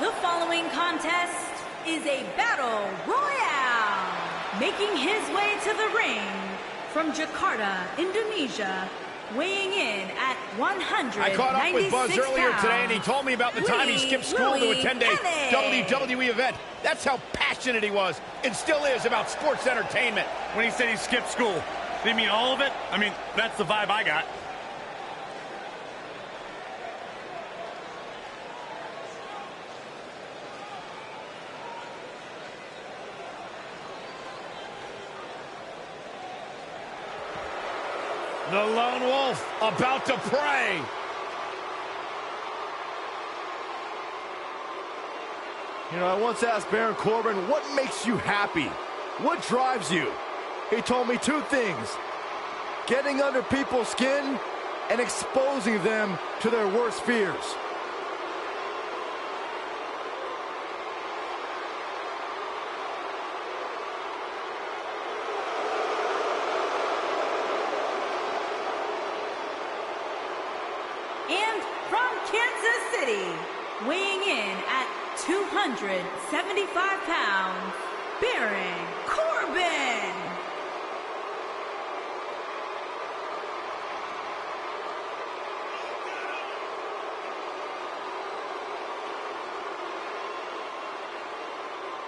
The following contest is a battle royale. Making his way to the ring from Jakarta, Indonesia, weighing in at 196 I caught up with Buzz earlier today, and he told me about the time he skipped school to attend a WWE event. That's how passionate he was, and still is, about sports entertainment. When he said he skipped school, did he mean all of it? I mean, that's the vibe I got. The Lone Wolf about to pray. You know, I once asked Baron Corbin, what makes you happy? What drives you? He told me two things: getting under people's skin and exposing them to their worst fears. And from Kansas City, weighing in at 275 pounds, Baron Corbin.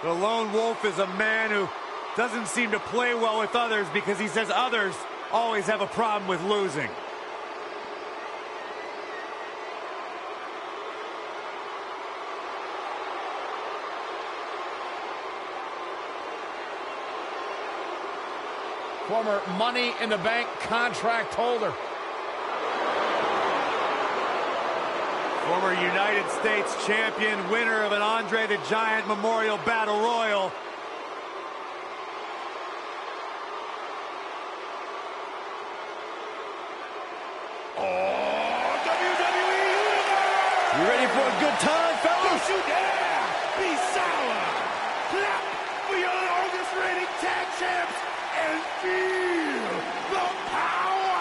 The Lone Wolf is a man who doesn't seem to play well with others because he says others always have a problem with losing. Former Money in the Bank contract holder. Former United States champion, winner of an Andre the Giant Memorial Battle Royal. Oh, WWE Universe! You ready for a good time, fellas? Don't you dare be sour! Clap for your longest reigning tag champs and feel the power!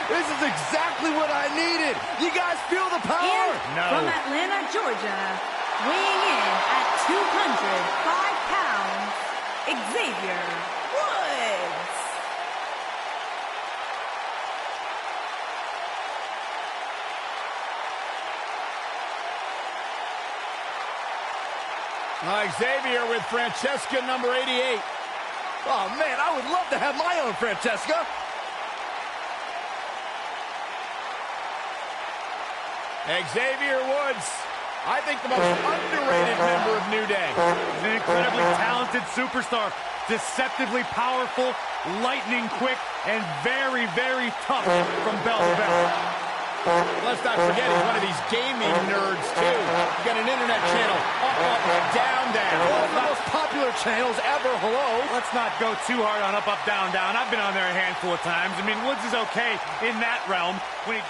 This is exactly what I needed. You guys feel the power? And from Atlanta, Georgia, weighing in at 205 pounds, Xavier Woods. Xavier with Francesca number 88. Oh, man, I would love to have my own Francesca. Xavier Woods, I think the most underrated member of New Day. He's an incredibly talented superstar, deceptively powerful, lightning quick, and very, very tough from bell to bell. Let's not forget, he's one of these gaming nerds, too. He's got an internet channel, up, down, down. One of the most popular channels ever, hello. Let's not go too hard on up, down, down. I've been on there a handful of times. I mean, Woods is okay in that realm when he...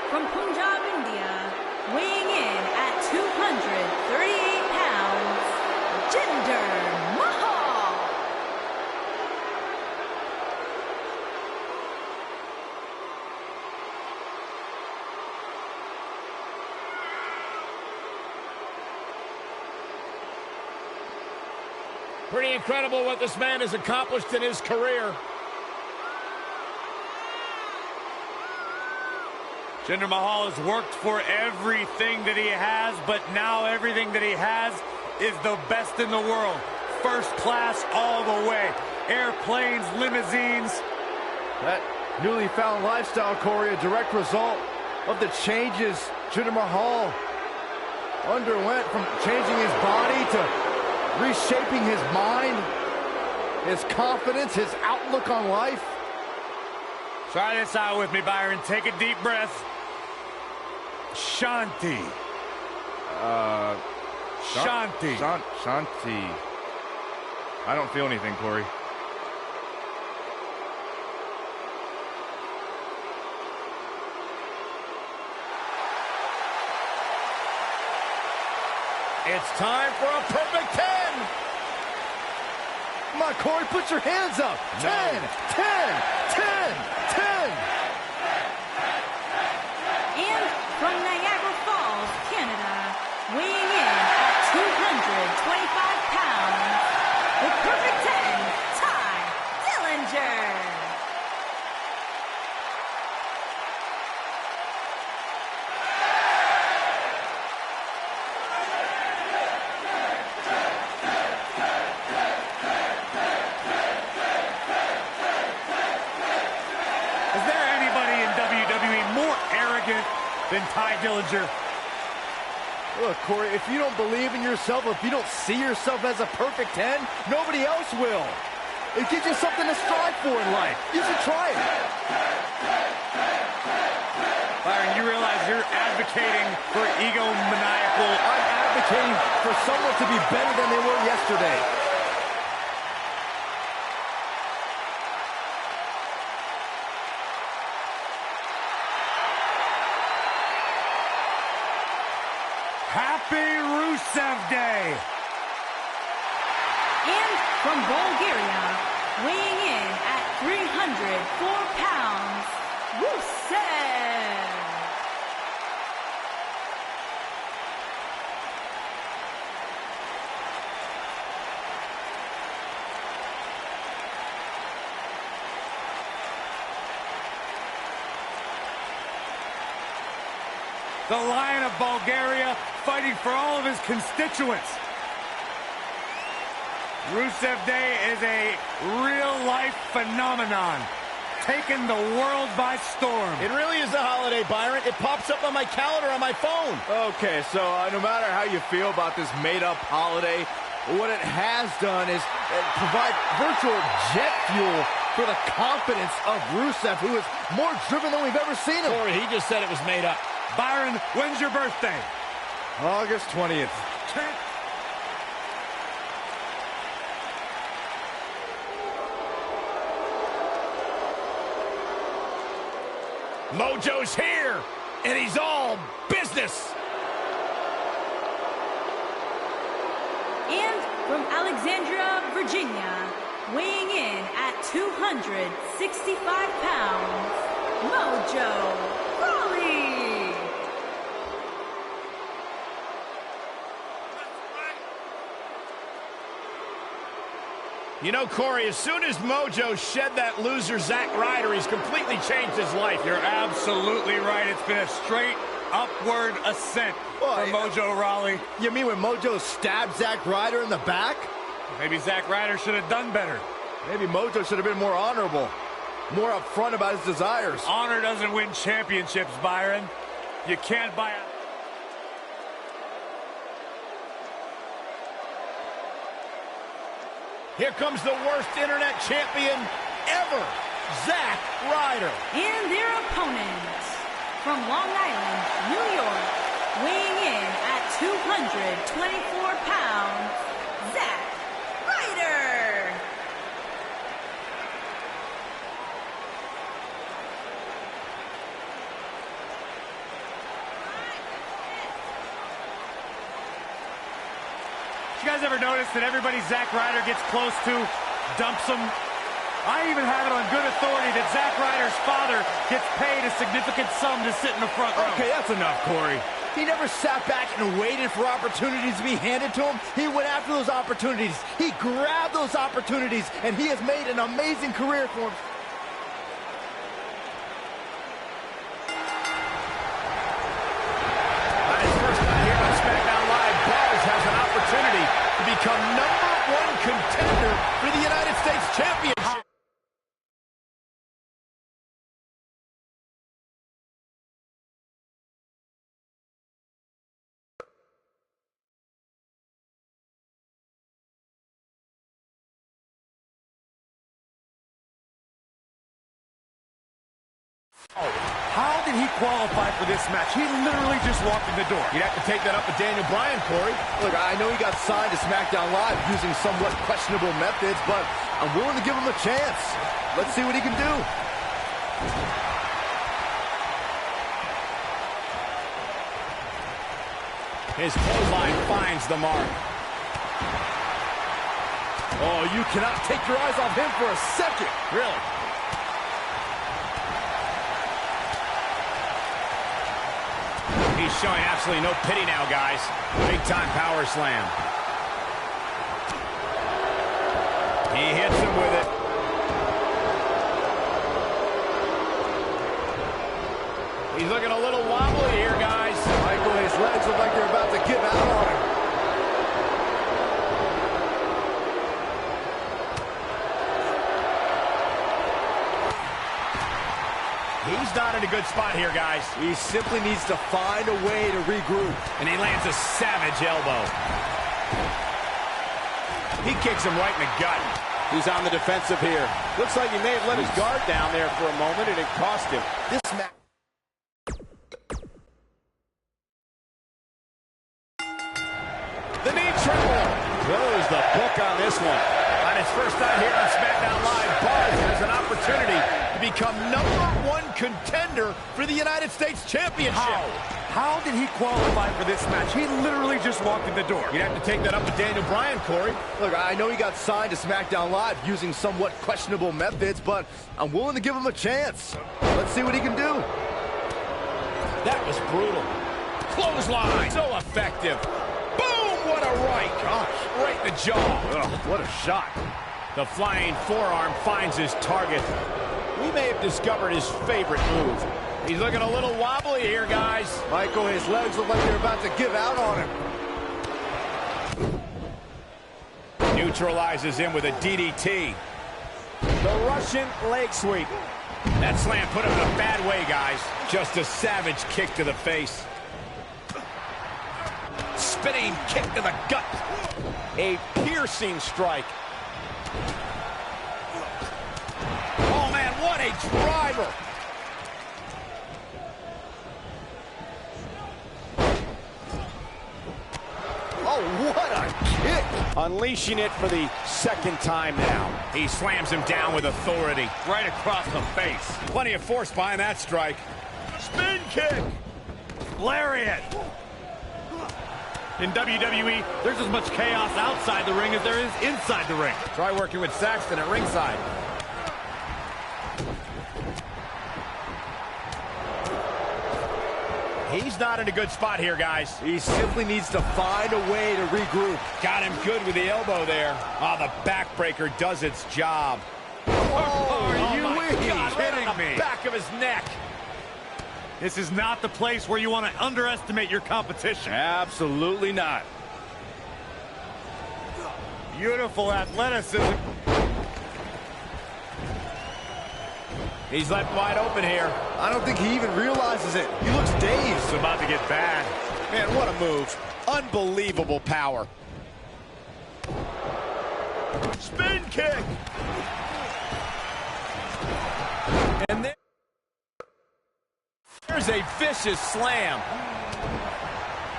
From Punjab, India, weighing in at 238 pounds, Jinder Mahal. Pretty incredible what this man has accomplished in his career. Jinder Mahal has worked for everything that he has, but now everything that he has is the best in the world. First class all the way. Airplanes, limousines. That newly found lifestyle, Corey, a direct result of the changes Jinder Mahal underwent, from changing his body to reshaping his mind, his confidence, his outlook on life. Try this out with me, Byron. Take a deep breath. Shanti. Shanti. Shanti. I don't feel anything, Corey. It's time for a perfect 10. Come on, Corey, put your hands up. 10, 10, 10, 10. And from Niagara Falls, Canada, weighing in at 225 pounds, the perfect 10, Ty Dillinger. Is there anybody in WWE more arrogant than Ty Dillinger? Look, Corey, if you don't believe in yourself, if you don't see yourself as a perfect 10, nobody else will. It gives you something to strive for in life. You should try it. Byron, you realize you're advocating for egomaniacal. I'm advocating for someone to be better than they were yesterday. Happy Rusev Day! And from Bulgaria, weighing in at 304 pounds, Rusev. The Lion of Bulgaria fighting for all of his constituents. Rusev Day is a real-life phenomenon, taking the world by storm. It really is a holiday, Byron. It pops up on my calendar on my phone. Okay, so no matter how you feel about this made-up holiday, what it has done is provide virtual jet fuel for the confidence of Rusev, who is more driven than we've ever seen him. Corey, he just said it was made up. Byron, when's your birthday? August 20th. Mojo's here, and he's all business. And from Alexandria, Virginia, weighing in at 265 pounds, Mojo Rawley. You know, Corey, as soon as Mojo shed that loser Zack Ryder, he's completely changed his life. You're absolutely right. It's been a straight upward ascent for Mojo Rawley. You mean when Mojo stabbed Zack Ryder in the back? Maybe Zack Ryder should have done better. Maybe Mojo should have been more honorable, more upfront about his desires. Honor doesn't win championships, Byron. You can't buy a... Here comes the worst internet champion ever, Zack Ryder. And their opponent, from Long Island, New York, weighing in at 224 pounds, Zack Ryder. You guys ever notice that everybody Zack Ryder gets close to dumps him? I even have it on good authority that Zack Ryder's father gets paid a significant sum to sit in the front row. Okay, that's enough, Corey. He never sat back and waited for opportunities to be handed to him. He went after those opportunities. He grabbed those opportunities, and he has made an amazing career for him. On his first night here on SmackDown Live, Buzz has an opportunity to become #1 contender for the United States Championship. How did he qualify for this match? He literally just walked in the door. You'd have to take that up with Daniel Bryan, Corey. Look, I know he got signed to SmackDown Live using somewhat questionable methods, but I'm willing to give him a chance. Let's see what he can do. His clothesline finds the mark. Oh, you cannot take your eyes off him for a second. Really? He's showing absolutely no pity now, guys. Big time power slam. He hits him with it. He's looking a little wobbly here, guys. Michael, his legs look like they're about to give out on him. He's not in a good spot here, guys. He simply needs to find a way to regroup. And he lands a savage elbow. He kicks him right in the gut. He's on the defensive here. Looks like he may have let his guard down there for a moment, and it cost him. This match. The knee triple. Close the book on this one. On his first night here on SmackDown Live, Buzz has an opportunity to become #1 contender for the United States Championship. How did he qualify for this match? He literally just walked in the door. You'd have to take that up with Daniel Bryan, Corey. Look, I know he got signed to SmackDown Live using somewhat questionable methods, but I'm willing to give him a chance. Let's see what he can do. That was brutal. Clothesline. So effective. Boom! What a right. Gosh, right in the jaw. Ugh, what a shot. The flying forearm finds his target. We may have discovered his favorite move. He's looking a little wobbly here, guys. Michael, his legs look like they're about to give out on him. Neutralizes him with a DDT. The Russian leg sweep. That slam put him in a bad way, guys. Just a savage kick to the face. Spinning kick to the gut. A piercing strike. Oh, man, what a driver. Oh, what a kick. Unleashing it for the second time now. He slams him down with authority. Right across the face. Plenty of force behind that strike. Spin kick. Lariat. In WWE, there's as much chaos outside the ring as there is inside the ring. Try working with Saxton at ringside. He's not in a good spot here, guys. He simply needs to find a way to regroup. Got him good with the elbow there. Oh, the backbreaker does its job. Are you kidding me? Back of his neck. This is not the place where you want to underestimate your competition. Absolutely not. Beautiful athleticism. He's left wide open here. I don't think he even realizes it. He looks dazed. It's about to get bad. Man, what a move. Unbelievable power. Spin kick. And there's a vicious slam.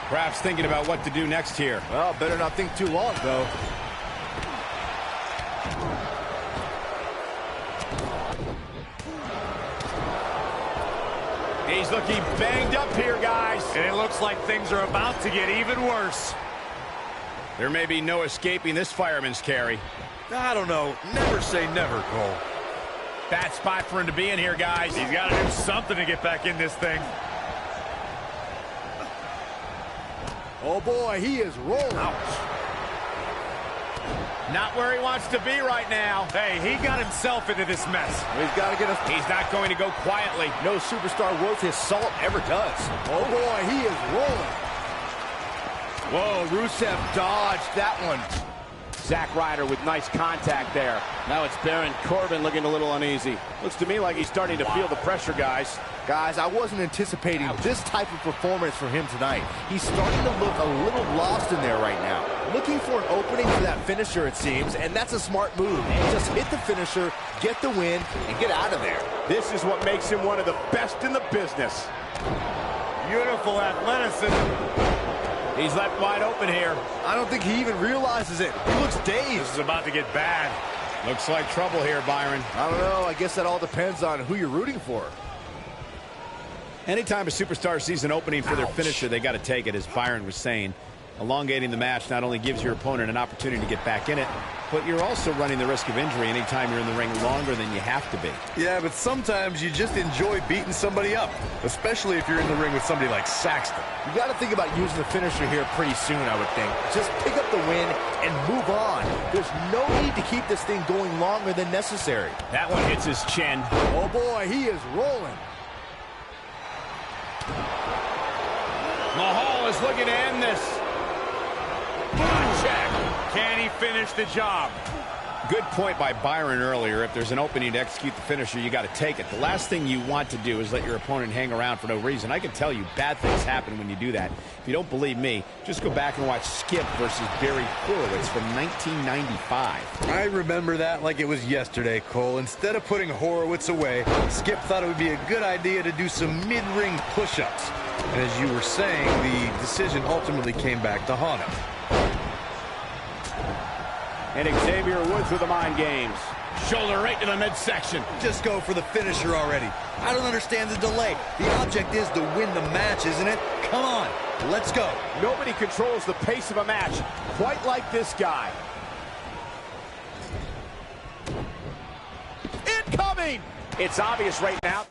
Perhaps thinking about what to do next here. Well, better not think too long, though. He's looking banged up here, guys. And it looks like things are about to get even worse. There may be no escaping this fireman's carry. I don't know. Never say never, Cole. Bad spot for him to be in here, guys. He's got to do something to get back in this thing. Oh, boy, he is rolling. Ouch. Not where he wants to be right now. Hey, he got himself into this mess. He's got to get us. He's not going to go quietly. No superstar worth his salt ever does. Oh, boy, he is rolling. Whoa, Rusev dodged that one. Zack Ryder with nice contact there. Now it's Baron Corbin looking a little uneasy. Looks to me like he's starting to feel the pressure, guys. Guys, I wasn't anticipating this type of performance from him tonight. He's starting to look a little lost in there right now. Looking for an opening for that finisher, it seems, and that's a smart move. Just hit the finisher, get the win, and get out of there. This is what makes him one of the best in the business. Beautiful athleticism. He's left wide open here. I don't think he even realizes it. He looks dazed. This is about to get bad. Looks like trouble here, Byron. I don't know. I guess that all depends on who you're rooting for. Anytime a superstar sees an opening for their finisher, they got to take it, as Byron was saying. Elongating the match not only gives your opponent an opportunity to get back in it, but you're also running the risk of injury anytime you're in the ring longer than you have to be. Yeah, but sometimes you just enjoy beating somebody up, especially if you're in the ring with somebody like Saxton. You got to think about using the finisher here pretty soon, I would think. Just pick up the win and move on. There's no need to keep this thing going longer than necessary. That one hits his chin. Oh boy, he is rolling. Mahal is looking to end this. Check. Can he finish the job? Good point by Byron earlier. If there's an opening to execute the finisher, you got to take it. The last thing you want to do is let your opponent hang around for no reason. I can tell you bad things happen when you do that. If you don't believe me, just go back and watch Skip versus Barry Horowitz from 1995. I remember that like it was yesterday, Cole. Instead of putting Horowitz away, Skip thought it would be a good idea to do some mid-ring push-ups. And as you were saying, the decision ultimately came back to haunt him. And Xavier Woods with the mind games. Shoulder right to the midsection. Just go for the finisher already. I don't understand the delay. The object is to win the match, isn't it? Come on, let's go. Nobody controls the pace of a match quite like this guy. Incoming! It's obvious right now.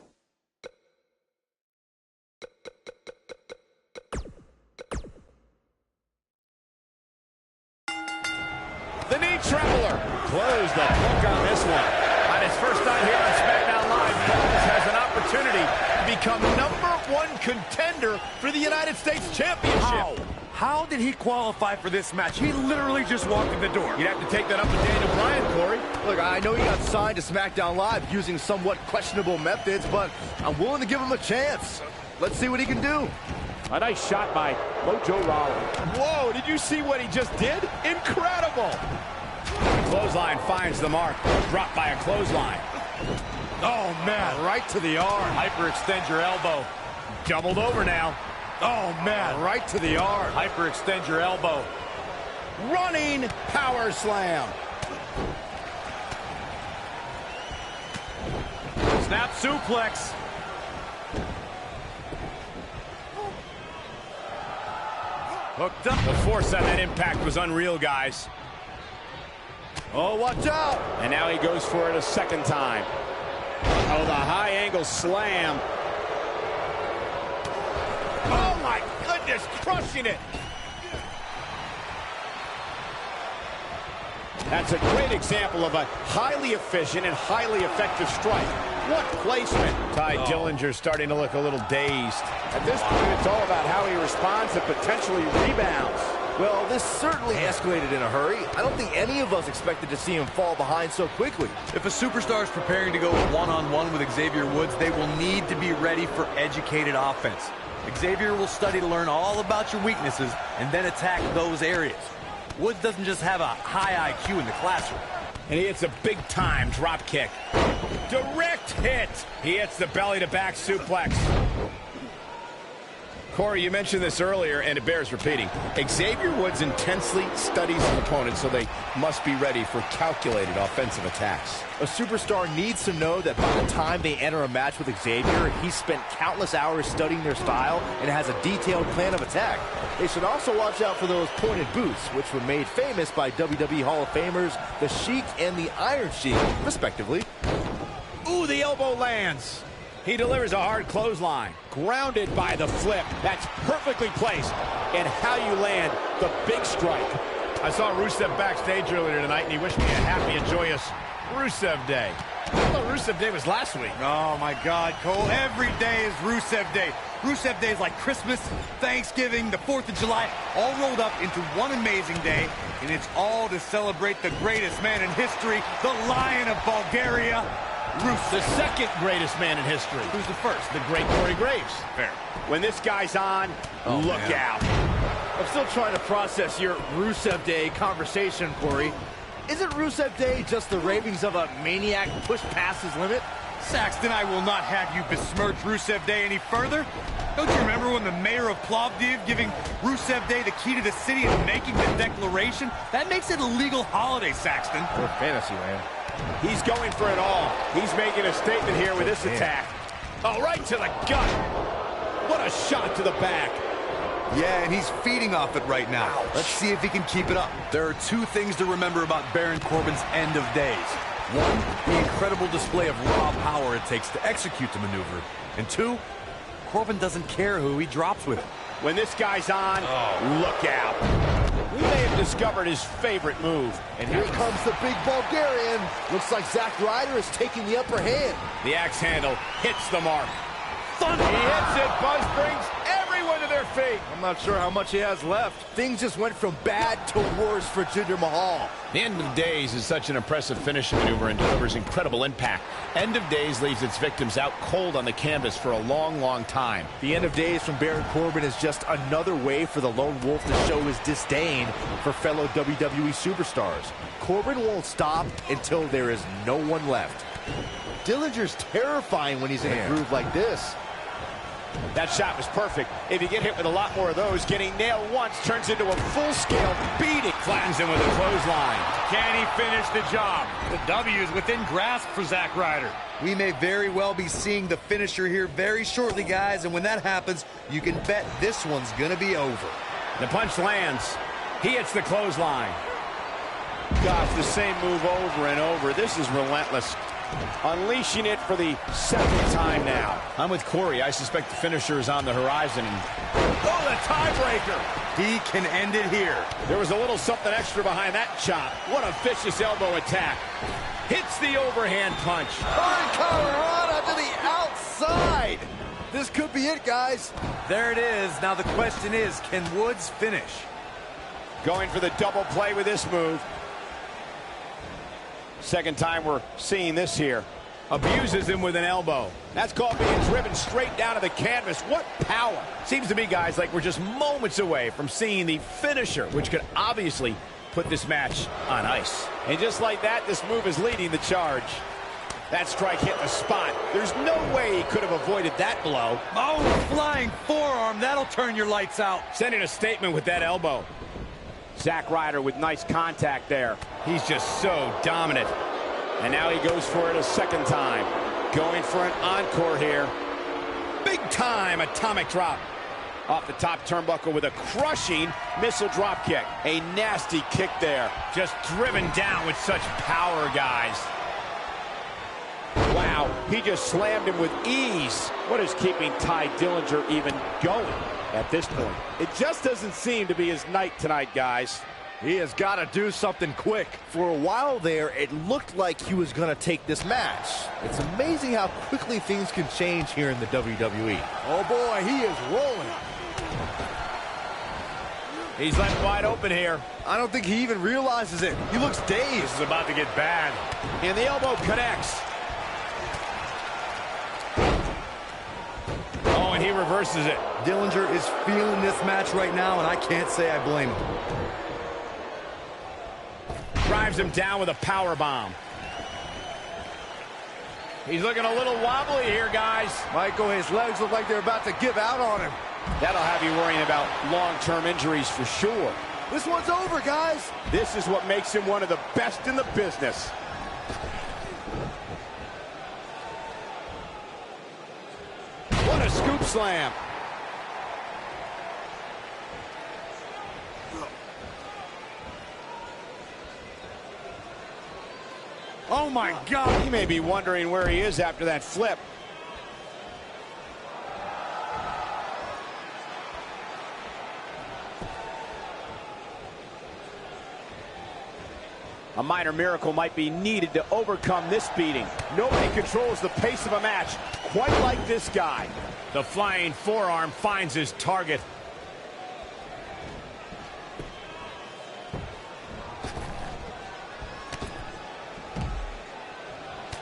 The knee trembler. Close the book on this one. On his first time here on SmackDown Live, Bowens has an opportunity to become #1 contender for the United States Championship. How did he qualify for this match? He literally just walked in the door. You'd have to take that up with Daniel Bryan, Corey. Look, I know he got signed to SmackDown Live using somewhat questionable methods, but I'm willing to give him a chance. Let's see what he can do. A nice shot by Mojo Rawley. Whoa, did you see what he just did? Incredible. The clothesline finds the mark. Dropped by a clothesline. Oh, man. Right to the arm. Hyperextend your elbow. Doubled over now. Oh, man. Right to the arm. Hyperextend your elbow. Running power slam. Snap suplex. Hooked up. The force on that impact was unreal, guys. Oh, watch out. And now he goes for it a second time. Oh, the high angle slam. Oh, my goodness, crushing it. That's a great example of a highly efficient and highly effective strike. What placement. Ty Dillinger's starting to look a little dazed. At this point, it's all about how he responds and potentially rebounds. Well, this certainly escalated in a hurry. I don't think any of us expected to see him fall behind so quickly. If a superstar is preparing to go one-on-one with Xavier Woods, they will need to be ready for educated offense. Xavier will study to learn all about your weaknesses and then attack those areas. Woods doesn't just have a high IQ in the classroom. And he hits a big-time drop kick. Direct hit. He hits the belly-to-back suplex. Corey, you mentioned this earlier, and it bears repeating. Xavier Woods intensely studies his opponent, so they must be ready for calculated offensive attacks. A superstar needs to know that by the time they enter a match with Xavier, he's spent countless hours studying their style and has a detailed plan of attack. They should also watch out for those pointed boots, which were made famous by WWE Hall of Famers, the Sheik and the Iron Sheik, respectively. Ooh, the elbow lands. He delivers a hard clothesline. Grounded by the flip. That's perfectly placed. And how you land the big strike. I saw Rusev backstage earlier tonight, and he wished me a happy and joyous Rusev Day. I thought Rusev Day was last week. Oh, my God, Cole. Every day is Rusev Day. Rusev Day is like Christmas, Thanksgiving, the 4th of July, all rolled up into one amazing day, and it's all to celebrate the greatest man in history, the Lion of Bulgaria, Rusev. The second greatest man in history. Who's the first? The great Corey Graves. Fair. When this guy's on, look out. I'm still trying to process your Rusev Day conversation, Corey. Isn't Rusev Day just the ravings of a maniac pushed past his limit? Saxton, I will not have you besmirch Rusev Day any further. Don't you remember when the mayor of Plovdiv giving Rusev Day the key to the city and making the declaration? That makes it a legal holiday, Saxton. Or fantasy land. He's going for it all. He's making a statement here with this attack. Oh, right to the gut. What a shot to the back. Yeah, and he's feeding off it right now. Ouch. Let's see if he can keep it up. There are two things to remember about Baron Corbin's end of days. One, the incredible display of raw power it takes to execute the maneuver. And two, Corbin doesn't care who he drops with him. When this guy's on, look out. We may have discovered his favorite move. And here comes the big Bulgarian. Looks like Zack Ryder is taking the upper hand. The axe handle hits the mark. Thunder! He hits it. Buzz brings everyone to their feet. I'm not sure how much he has left. Things just went from bad to worse for Jinder Mahal. The End of Days is such an impressive finishing maneuver and delivers incredible impact. End of Days leaves its victims out cold on the canvas for a long, long time. The End of Days from Baron Corbin is just another way for the Lone Wolf to show his disdain for fellow WWE superstars. Corbin won't stop until there is no one left. Dillinger's terrifying when he's in a groove like this. That shot was perfect. If you get hit with a lot more of those, getting nailed once turns into a full-scale beating. Flattens him with a clothesline. Can he finish the job? The W is within grasp for Zack Ryder. We may very well be seeing the finisher here very shortly, guys, and when that happens, you can bet this one's going to be over. The punch lands. He hits the clothesline. Gosh, the same move over and over. This is relentless. Unleashing it for the second time now. I'm with Corey. I suspect the finisher is on the horizon. Oh, the tiebreaker. He can end it here. There was a little something extra behind that chop. What a vicious elbow attack. Hits the overhand punch. Colorado to the outside. This could be it, guys. There it is. Now the question is, can Woods finish? Going for the double play with this move. Second time we're seeing this here. Abuses him with an elbow. That's called being driven straight down to the canvas. What power. Seems to me, guys, like we're just moments away from seeing the finisher, which could obviously put this match on ice. And just like that, this move is leading the charge. That strike hit the spot. There's no way he could have avoided that blow. Oh, flying forearm. That'll turn your lights out. Sending a statement with that elbow. Zack Ryder with nice contact there. He's just so dominant. And now he goes for it a second time. Going for an encore here. Big time atomic drop. Off the top turnbuckle with a crushing missile drop kick. A nasty kick there. Just driven down with such power, guys. Wow, he just slammed him with ease. What is keeping Ty Dillinger even going at this point? It just doesn't seem to be his night tonight, guys. He has got to do something quick. For a while there, it looked like he was going to take this match. It's amazing how quickly things can change here in the WWE. Oh boy, he is rolling. He's left wide open here. I don't think he even realizes it. He looks dazed. This is about to get bad. And the elbow connects. Oh, and he reverses it. Dillinger is feeling this match right now, and I can't say I blame him. Drives him down with a power bomb. He's looking a little wobbly here, guys. Michael, his legs look like they're about to give out on him. That'll have you worrying about long-term injuries for sure. This one's over, guys. This is what makes him one of the best in the business. What a scoop slam. Oh my God, he may be wondering where he is after that flip. A minor miracle might be needed to overcome this beating. Nobody controls the pace of a match quite like this guy. The flying forearm finds his target.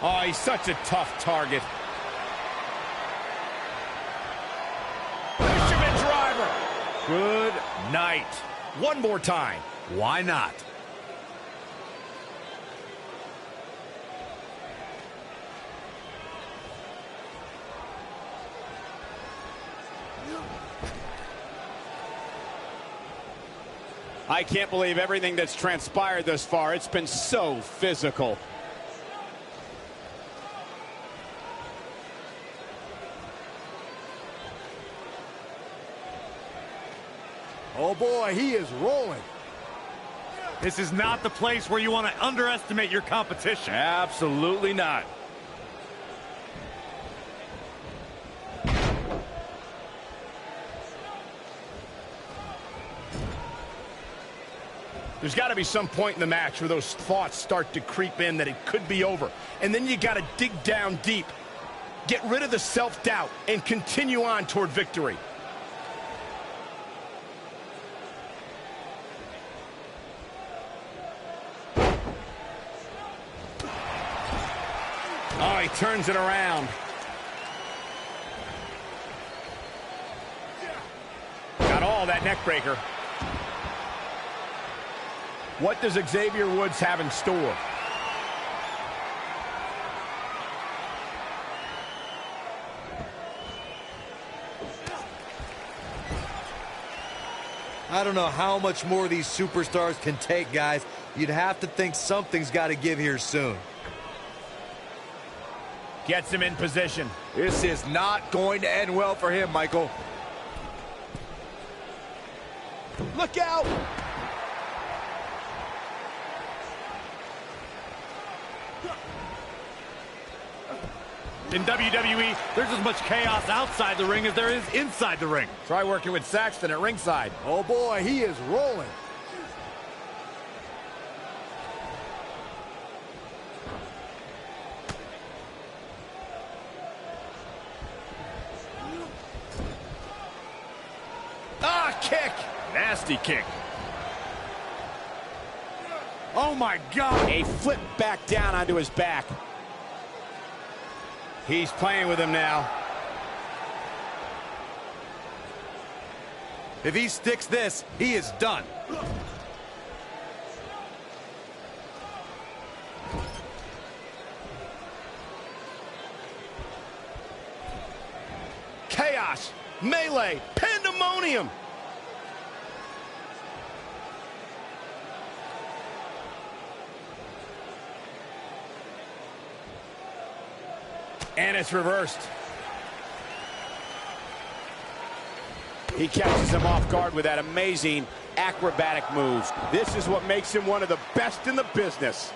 Oh, he's such a tough target. Fisherman driver. Good night. One more time. Why not? I can't believe everything that's transpired thus far. It's been so physical. Oh boy, he is rolling. This is not the place where you want to underestimate your competition. Absolutely not. There's got to be some point in the match where those thoughts start to creep in that it could be over. And then you got to dig down deep. Get rid of the self-doubt and continue on toward victory. Oh, he turns it around. Got all that neck breaker. What does Xavier Woods have in store? I don't know how much more these superstars can take, guys. You'd have to think something's got to give here soon. Gets him in position. This is not going to end well for him, Michael. Look out! In WWE, there's as much chaos outside the ring as there is inside the ring. Try working with Saxton at ringside. Oh boy, he is rolling. Ah, kick! Nasty kick. Oh my God! A flip back down onto his back. He's playing with him now. If he sticks this, he is done. Chaos, melee, pandemonium. And it's reversed. He catches him off guard with that amazing acrobatic move. This is what makes him one of the best in the business.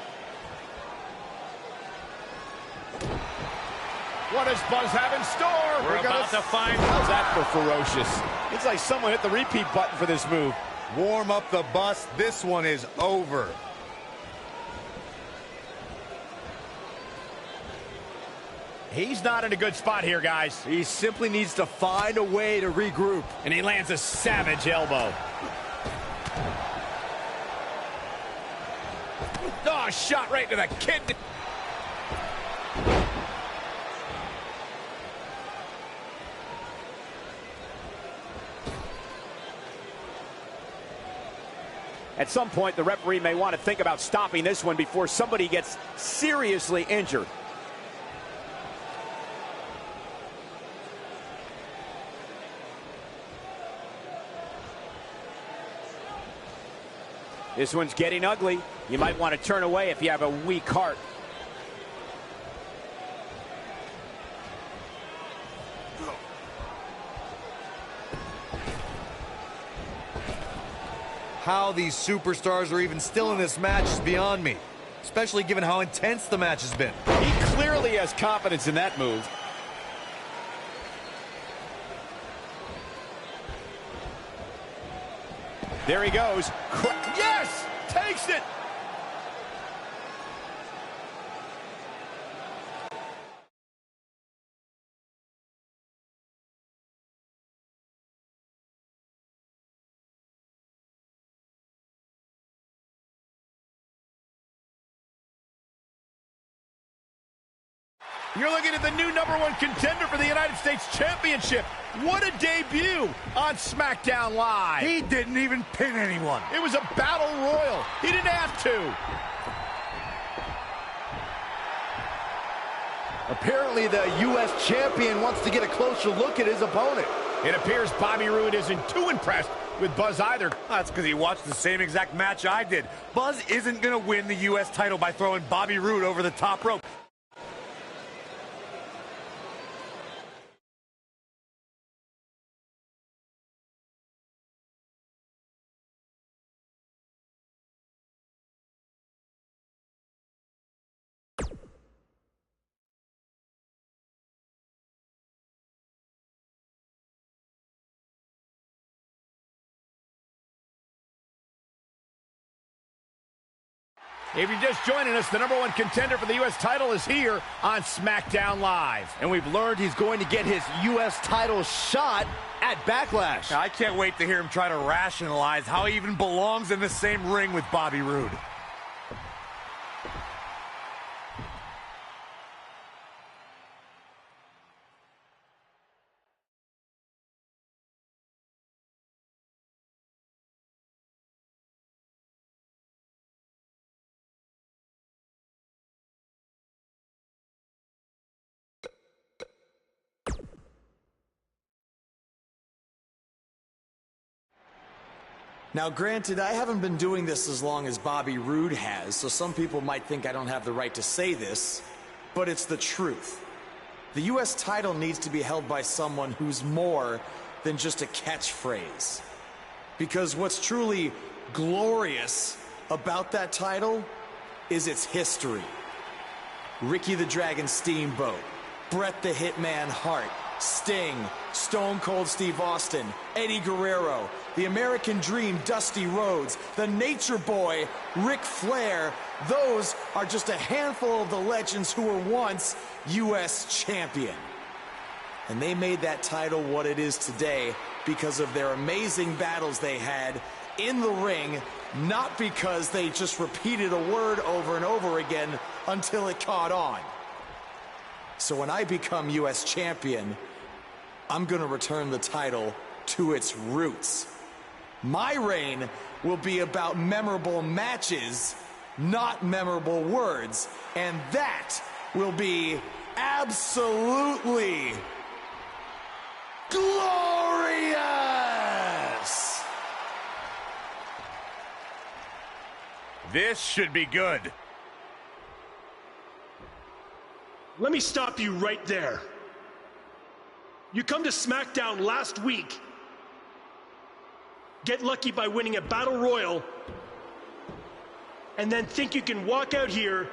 What does Buzz have in store? We're about to find How's that for ferocious? It's like someone hit the repeat button for this move. Warm up the bus. This one is over. He's not in a good spot here, guys. He simply needs to find a way to regroup. And he lands a savage elbow. Oh, shot right to the kidney. At some point, the referee may want to think about stopping this one before somebody gets seriously injured. This one's getting ugly. You might want to turn away if you have a weak heart. How these superstars are even still in this match is beyond me, especially given how intense the match has been. He clearly has confidence in that move. There he goes. Yes! Takes it! You're looking at the new #1 contender for the United States Championship. What a debut on SmackDown Live. He didn't even pin anyone. It was a battle royal. He didn't have to. Apparently the U.S. champion wants to get a closer look at his opponent. It appears Bobby Roode isn't too impressed with Buzz either. That's because he watched the same exact match I did. Buzz isn't going to win the U.S. title by throwing Bobby Roode over the top rope. If you're just joining us, the #1 contender for the U.S. title is here on SmackDown Live. And we've learned he's going to get his U.S. title shot at Backlash. I can't wait to hear him try to rationalize how he even belongs in the same ring with Bobby Roode. Now, granted, I haven't been doing this as long as Bobby Roode has, so some people might think I don't have the right to say this, but it's the truth. The U.S. title needs to be held by someone who's more than just a catchphrase. Because what's truly glorious about that title is its history. Ricky the Dragon Steamboat, Bret the Hitman Hart, Sting, Stone Cold Steve Austin, Eddie Guerrero, the American Dream Dusty Rhodes, the Nature Boy Ric Flair. Those are just a handful of the legends who were once U.S. champion. And they made that title what it is today because of their amazing battles they had in the ring, not because they just repeated a word over and over again until it caught on. So when I become U.S. champion, I'm going to return the title to its roots. My reign will be about memorable matches, not memorable words, and that will be absolutely glorious! This should be good. Let me stop you right there. You come to SmackDown last week, get lucky by winning a Battle Royal, and then think you can walk out here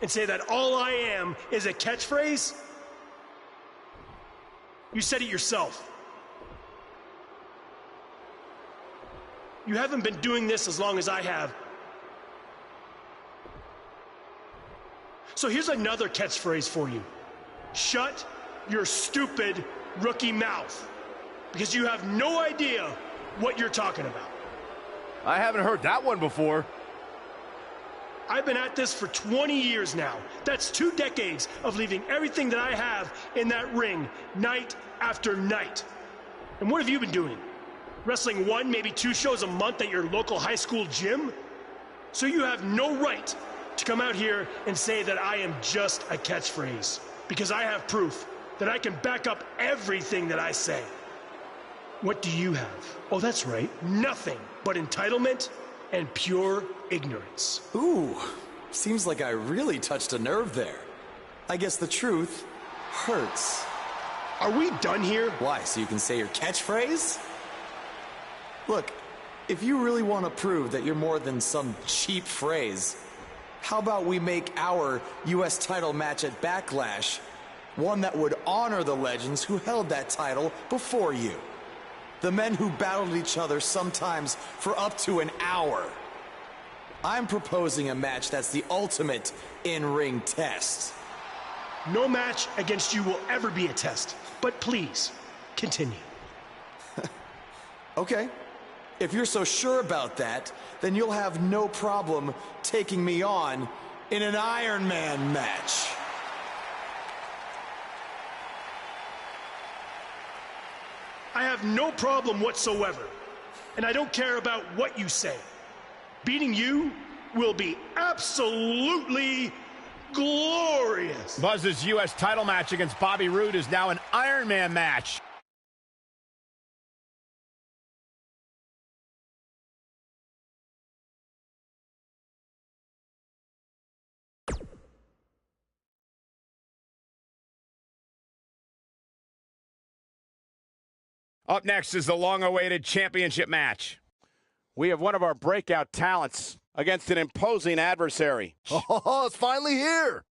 and say that all I am is a catchphrase? You said it yourself. You haven't been doing this as long as I have. So here's another catchphrase for you. Shut your stupid rookie mouth, because you have no idea what you're talking about. I haven't heard that one before. I've been at this for 20 years now. That's 2 decades of leaving everything that I have in that ring night after night. And what have you been doing? Wrestling 1, maybe 2 shows a month at your local high school gym? So you have no right to come out here and say that I am just a catchphrase, because I have proof that I can back up everything that I say. What do you have? Oh, that's right, nothing but entitlement and pure ignorance. Ooh, seems like I really touched a nerve there. I guess the truth hurts. Are we done here? Why, so you can say your catchphrase? Look, if you really want to prove that you're more than some cheap phrase, how about we make our U.S. title match at Backlash one that would honor the legends who held that title before you? The men who battled each other sometimes for up to an hour. I'm proposing a match that's the ultimate in-ring test. No match against you will ever be a test, but please, continue. Okay. If you're so sure about that, then you'll have no problem taking me on in an Iron Man match. I have no problem whatsoever, and I don't care about what you say. Beating you will be absolutely glorious. Buzz's U.S. title match against Bobby Roode is now an Iron Man match. Up next is the long-awaited championship match. We have one of our breakout talents against an imposing adversary. Oh, it's finally here.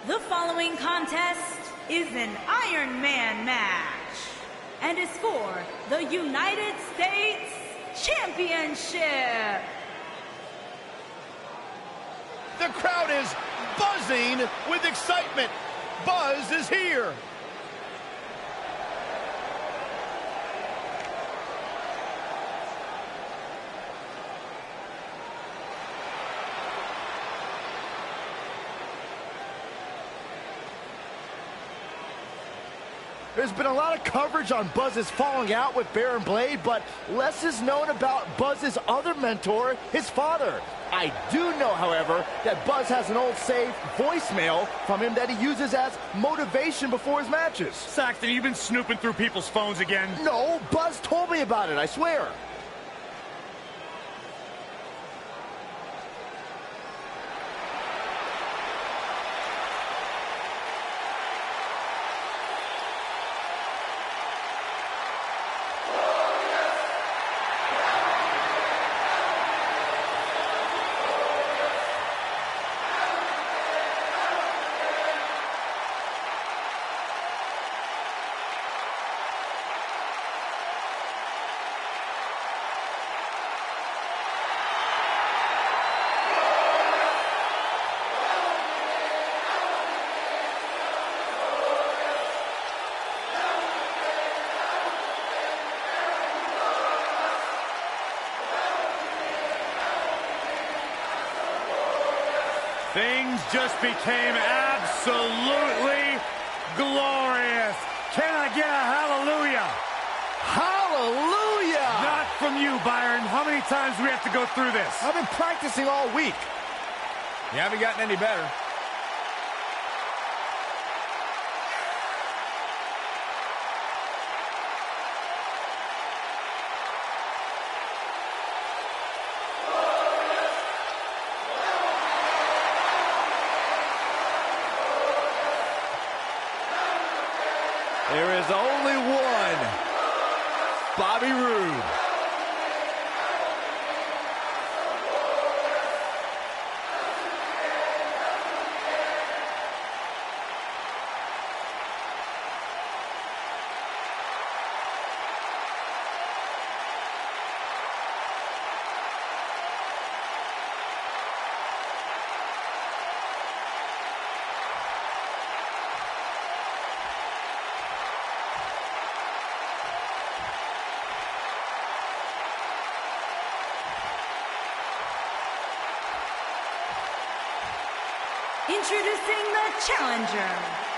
The following contest is an Iron Man match and is for the United States Championship. The crowd is buzzing with excitement. Buzz is here. There's been a lot of coverage on Buzz's falling out with Baron Blade, but less is known about Buzz's other mentor, his father. I do know, however, that Buzz has an old saved voicemail from him that he uses as motivation before his matches. Saxton, you've been snooping through people's phones again. No, Buzz told me about it, I swear. Things just became absolutely glorious. Can I get a hallelujah? Hallelujah! Not from you, Byron. How many times do we have to go through this? I've been practicing all week. You haven't gotten any better. There is only one, Bobby Roode. Introducing the challenger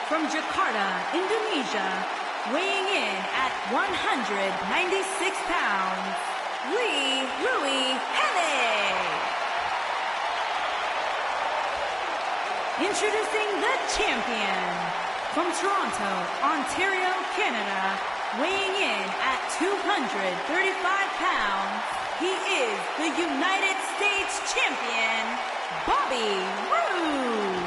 from Jakarta, Indonesia, weighing in at 196 pounds, Lei Himmie. Introducing the champion from Toronto, Ontario, Canada, weighing in at 235 pounds, he is the United States champion, Bobby Roode.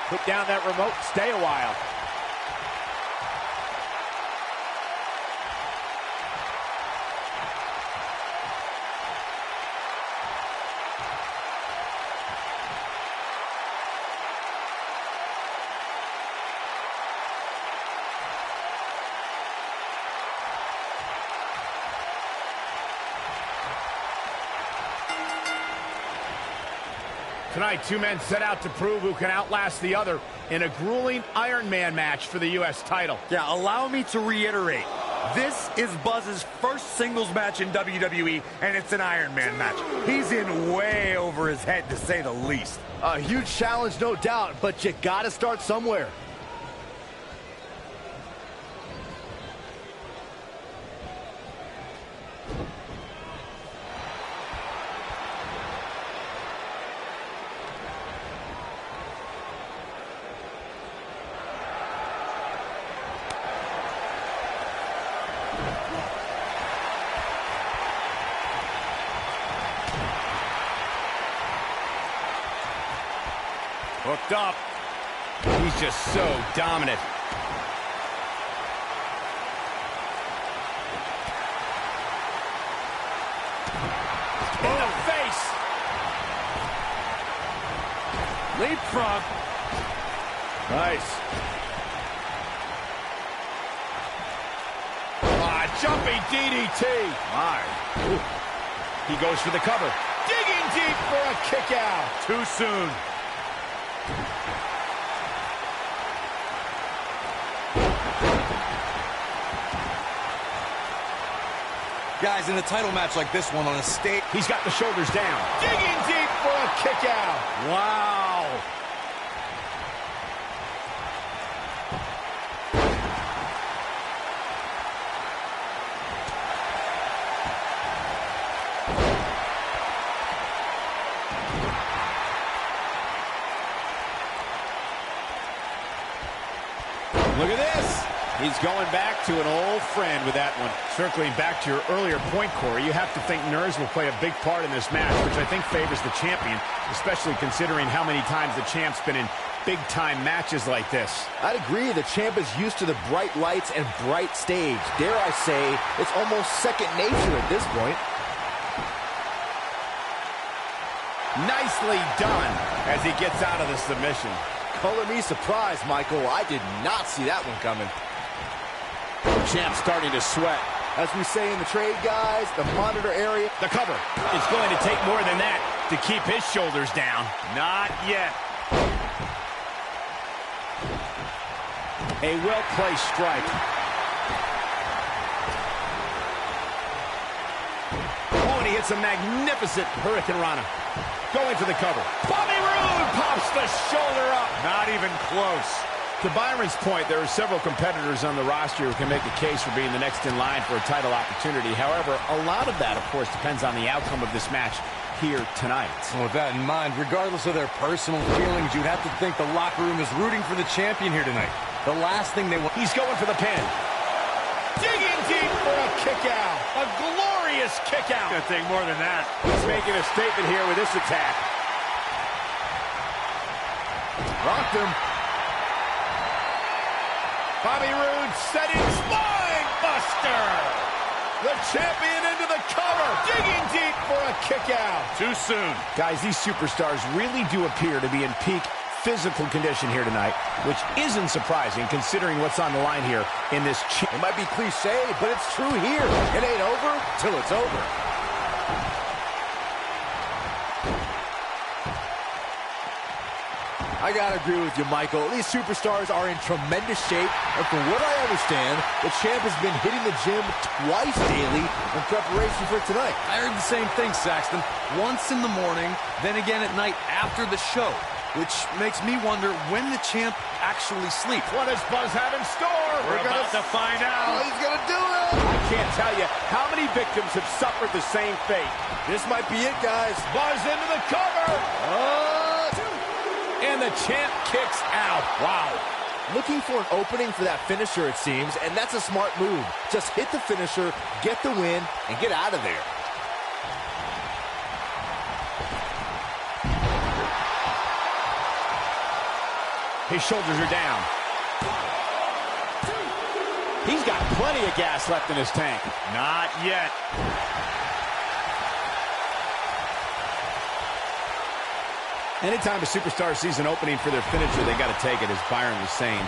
Put down that remote and stay a while. Tonight, two men set out to prove who can outlast the other in a grueling Iron Man match for the U.S. title. Yeah, allow me to reiterate. This is Buzz's first singles match in WWE, and it's an Iron Man match. He's in way over his head, to say the least. A huge challenge, no doubt, but you gotta start somewhere. Hooked up. He's just so dominant. In the face. Leapfrog. Nice. Jumping DDT. My. Ooh. He goes for the cover. Digging deep for a kick out. Too soon. Guys, in a title match like this one on a stage, he's got the shoulders down. Digging deep for a kick out. Wow. Look at this. He's going back to an old friend with that one. Circling back to your earlier point, Corey, you have to think nerves will play a big part in this match, which I think favors the champion, especially considering how many times the champ's been in big-time matches like this. I'd agree. The champ is used to the bright lights and bright stage. Dare I say, it's almost second nature at this point. Nicely done as he gets out of the submission. Color me surprised, Michael. I did not see that one coming. The champ's starting to sweat. As we say in the trade, guys, the monitor area. The cover. It's going to take more than that to keep his shoulders down. Not yet. A well-placed strike. Oh, and he hits a magnificent Hurricane Rana. Going for the cover. Bobby Roode pops the shoulder up. Not even close. To Byron's point, there are several competitors on the roster who can make a case for being the next in line for a title opportunity. However, a lot of that, of course, depends on the outcome of this match here tonight. And with that in mind, regardless of their personal feelings, you'd have to think the locker room is rooting for the champion here tonight. The last thing they want... He's going for the pin. Digging deep for a kick out. A glorious kick out. Gonna take more than that. He's making a statement here with this attack. Rocked him. Bobby Roode setting spine buster. The champion into the cover. Digging deep for a kick out. Too soon. Guys, these superstars really do appear to be in peak physical condition here tonight, which isn't surprising considering what's on the line here in this. It might be cliche, but it's true here. It ain't over till it's over. I gotta agree with you, Michael. These superstars are in tremendous shape, and from what I understand, the champ has been hitting the gym twice daily in preparation for tonight. I heard the same thing, Saxton. Once in the morning, then again at night after the show, which makes me wonder when the champ actually sleeps. What does Buzz have in store? We're about to find out. Oh, he's gonna do it! I can't tell you how many victims have suffered the same fate. This might be it, guys. Buzz into the cover. And the champ kicks out. Wow. Looking for an opening for that finisher, it seems, and that's a smart move. Just hit the finisher, get the win, and get out of there. His shoulders are down. He's got plenty of gas left in his tank. Not yet. Anytime a superstar sees an opening for their finisher, they got to take it, as Byron was saying.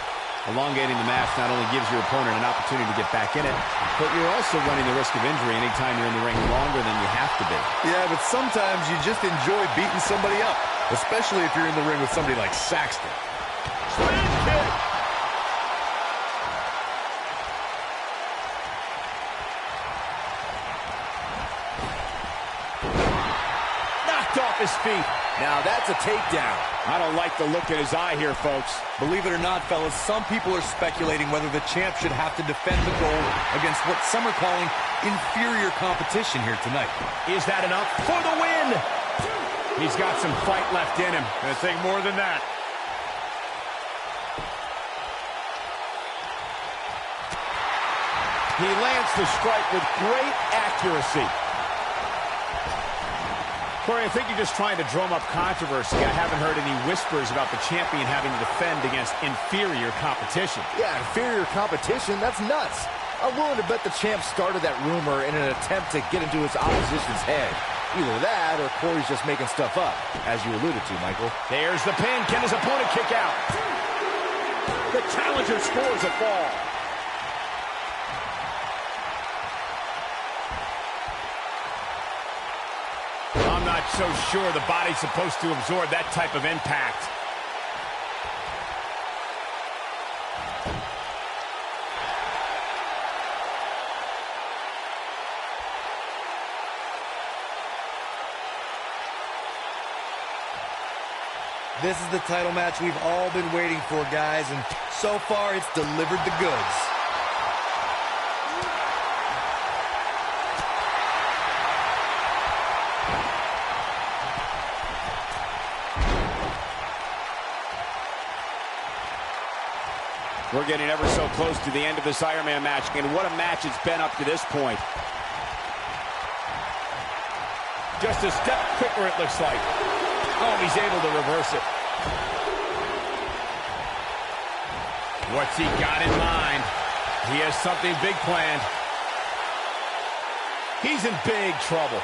Elongating the match not only gives your opponent an opportunity to get back in it, but you're also running the risk of injury anytime you're in the ring longer than you have to be. Yeah, but sometimes you just enjoy beating somebody up, especially if you're in the ring with somebody like Saxton. Spin kick. Knocked off his feet. Now that's a takedown. I don't like the look in his eye here, folks. Believe it or not, fellas, some people are speculating whether the champ should have to defend the gold against what some are calling inferior competition here tonight. Is that enough for the win? He's got some fight left in him. Gonna take more than that. He lands the strike with great accuracy. Corey, I think you're just trying to drum up controversy. I haven't heard any whispers about the champion having to defend against inferior competition. Yeah, inferior competition? That's nuts. I'm willing to bet the champ started that rumor in an attempt to get into his opposition's head. Either that or Corey's just making stuff up, as you alluded to, Michael. There's the pin. Can his opponent kick out? The challenger scores a fall. I'm not so sure the body's supposed to absorb that type of impact. This is the title match we've all been waiting for, guys, and so far it's delivered the goods. We're getting ever so close to the end of this Iron Man match, and what a match it's been up to this point. Just a step quicker, it looks like. Oh, he's able to reverse it. What's he got in mind? He has something big planned. He's in big trouble.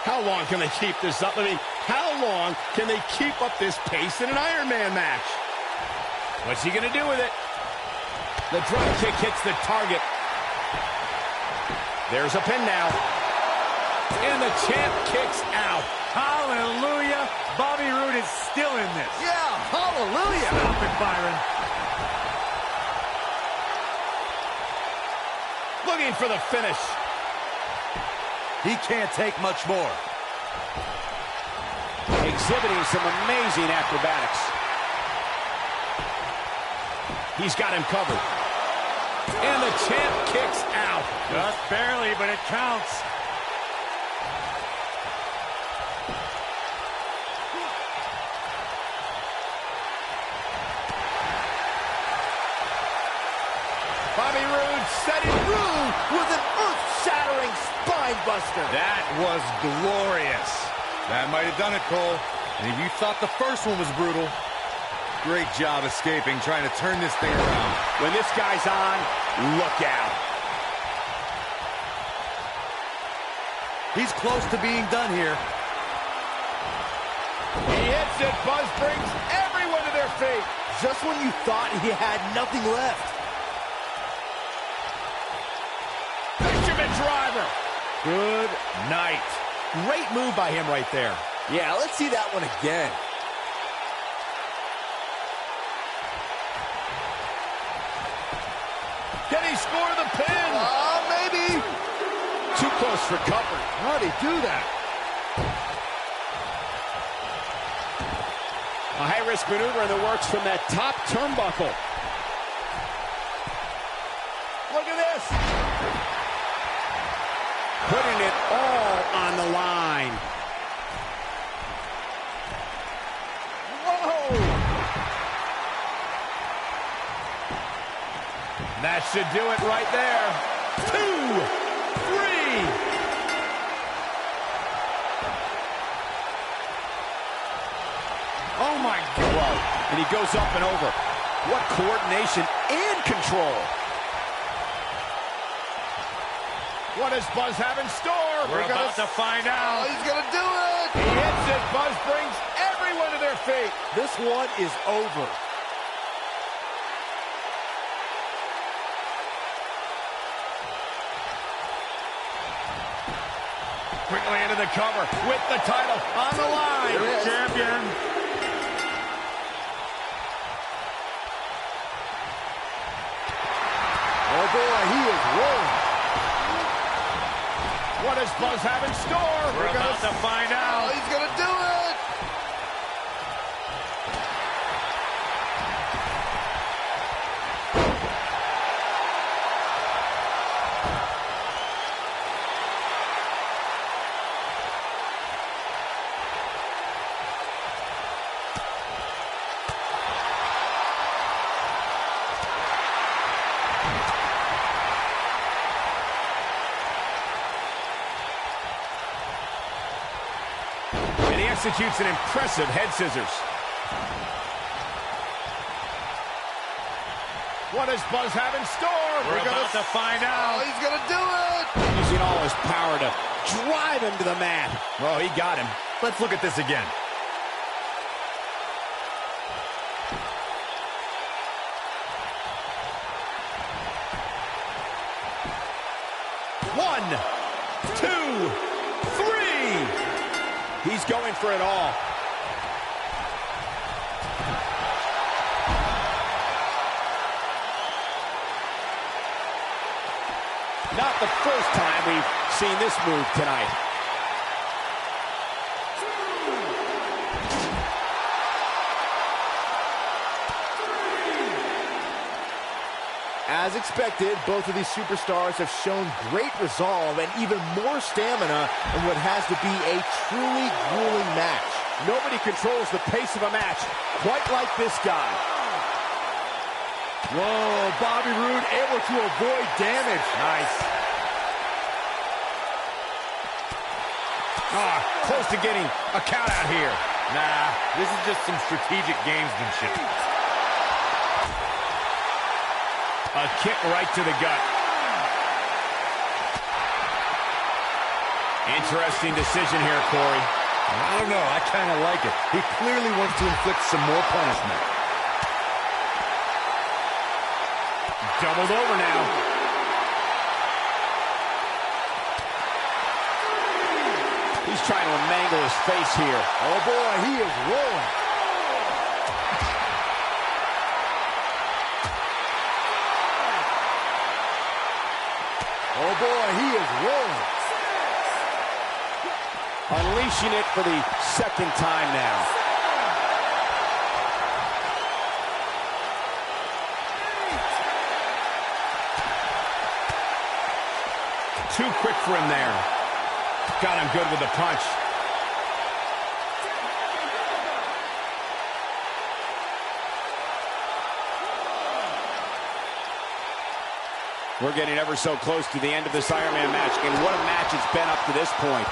How long can they keep this up? I mean, how long can they keep up this pace in an Iron Man match? What's he going to do with it? The drop kick hits the target. There's a pin now. And the champ kicks out. Hallelujah. Bobby Roode is still in this. Yeah, hallelujah. Stop it, Byron. Looking for the finish. He can't take much more. Exhibiting some amazing acrobatics. He's got him covered. And the champ kicks out. Just barely, but it counts. Bobby Roode setting Roode with an earth-shattering spine buster. That was glorious. That might have done it, Cole. And if you thought the first one was brutal, great job escaping, trying to turn this thing around. When this guy's on, look out. He's close to being done here. He hits it. Buzz brings everyone to their feet. Just when you thought he had nothing left. Fisherman driver. Good night. Great move by him right there. Yeah, let's see that one again. Can he score the pin? Maybe. Too close for comfort. How'd he do that? A high-risk maneuver in the works from that top turnbuckle. Look at this. Putting it all on the line. Whoa. That should do it right there. 2, 3. Oh, my God. And he goes up and over. What coordination and control. What does Buzz have in store? We're about to find out. He's going to do it. He hits it. Buzz brings everyone to their feet. This one is over. Quickly into the cover with the title on the line. Champion. Oh, boy, he is rolling. What does Buzz have in store? We're about to find out. He's going to do it. And he executes an impressive head scissors. What does Buzz have in store? We're about to find out. Oh, he's gonna do it! Using all his power to drive him to the mat. Oh, he got him. Let's look at this again. One, two, three. He's going for it all. Not the first time we've seen this move tonight. As expected, both of these superstars have shown great resolve and even more stamina in what has to be a truly grueling match. Nobody controls the pace of a match quite like this guy. Whoa, Bobby Roode able to avoid damage. Nice. Close to getting a count out here. Nah, this is just some strategic gamesmanship. A kick right to the gut. Interesting decision here, Corey. I don't know, I kind of like it. He clearly wants to inflict some more punishment. Doubled over now. He's trying to mangle his face here. Oh boy, he is rolling. Oh boy, he is rolling. Unleashing it for the second time now. Too quick for him there. Got him good with the punch. We're getting ever so close to the end of this Iron Man match, and what a match it's been up to this point.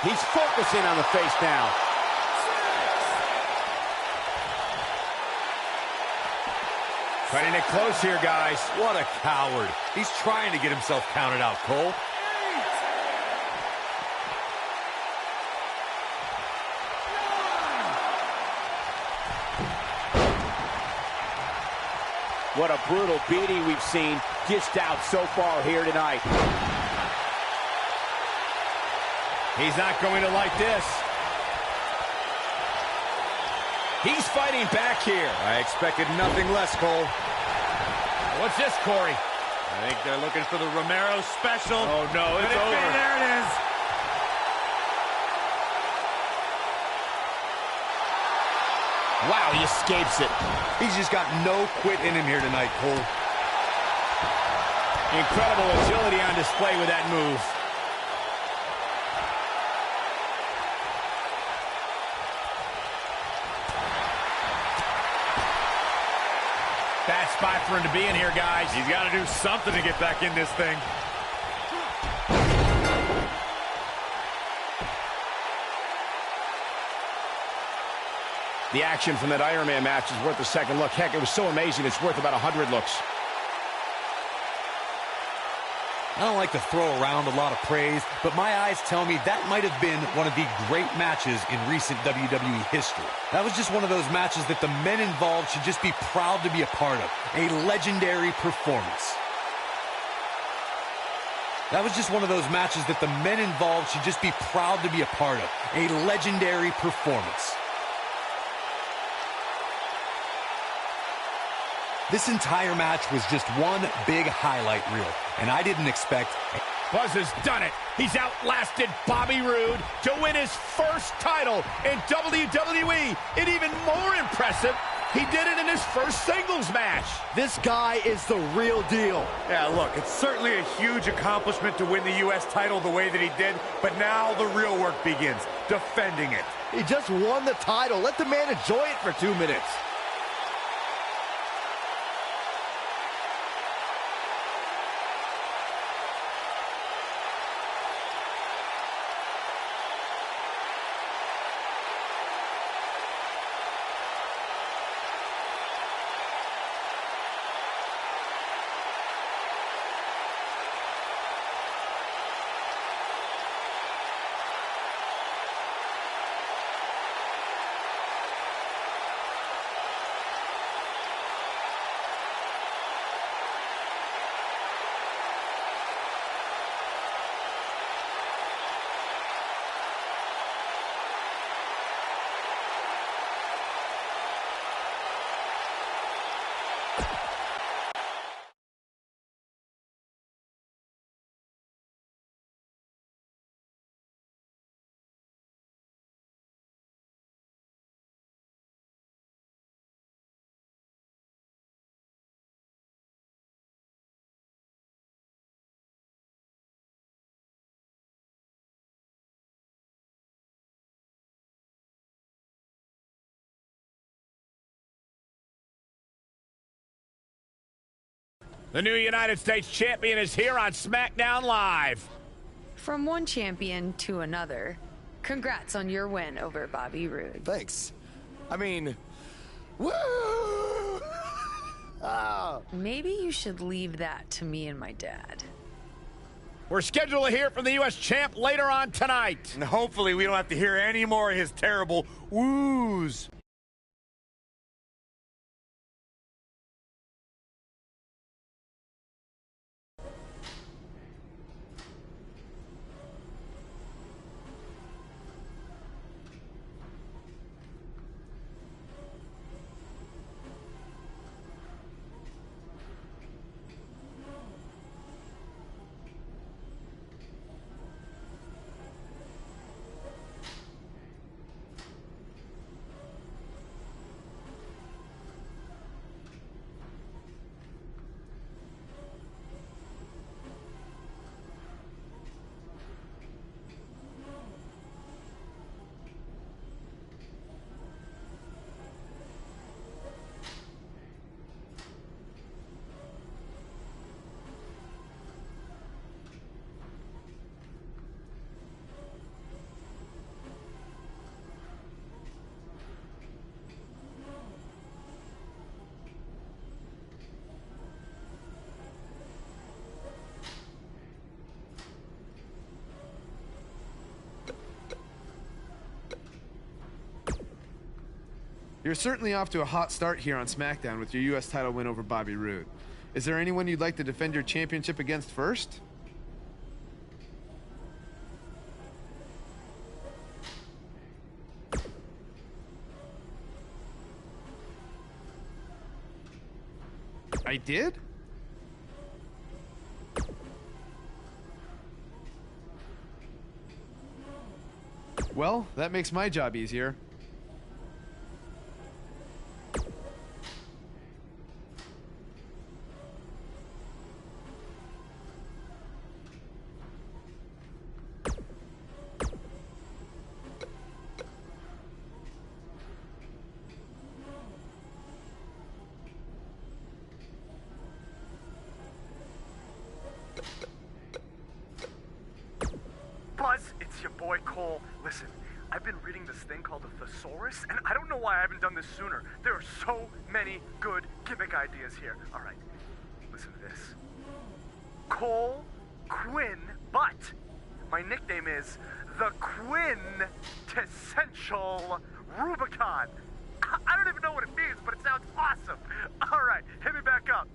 He's focusing on the face now. Cutting it close here, guys. What a coward. He's trying to get himself counted out, Cole. What a brutal beating we've seen dished out so far here tonight. He's not going to like this. He's fighting back here. I expected nothing less, Cole. What's this, Corey? I think they're looking for the Romero special. Oh, no, it's over. There it is. Wow, he escapes it. He's just got no quit in him here tonight, Cole. Incredible agility on display with that move. Bad spot for him to be in here, guys. He's got to do something to get back in this thing. The action from that Iron Man match is worth a second look. Heck, it was so amazing, it's worth about 100 looks. I don't like to throw around a lot of praise, but my eyes tell me that might have been one of the great matches in recent WWE history. That was just one of those matches that the men involved should just be proud to be a part of. A legendary performance. That was just one of those matches that the men involved should just be proud to be a part of. A legendary performance. This entire match was just one big highlight reel, and I didn't expect... Buzz has done it. He's outlasted Bobby Roode to win his first title in WWE. And even more impressive, he did it in his first singles match. This guy is the real deal. Yeah, look, it's certainly a huge accomplishment to win the U.S. title the way that he did, but now the real work begins, defending it. He just won the title. Let the man enjoy it for 2 minutes. The new United States champion is here on SmackDown Live. From one champion to another, congrats on your win over Bobby Roode. Thanks. I mean, woo! Oh. Maybe you should leave that to me and my dad. We're scheduled to hear from the U.S. champ later on tonight. And hopefully we don't have to hear any more of his terrible woos. You're certainly off to a hot start here on SmackDown with your U.S. title win over Bobby Roode. Is there anyone you'd like to defend your championship against first? I did? Well, that makes my job easier. Buzz, it's your boy Cole. Listen, I've been reading this thing called a thesaurus, and I don't know why I haven't done this sooner. There are so many good gimmick ideas here. All right, listen to this. Cole Quinn Butt. My nickname is the Quintessential Rubicon. I don't even know what it means, but it sounds awesome. All right, hit me back up.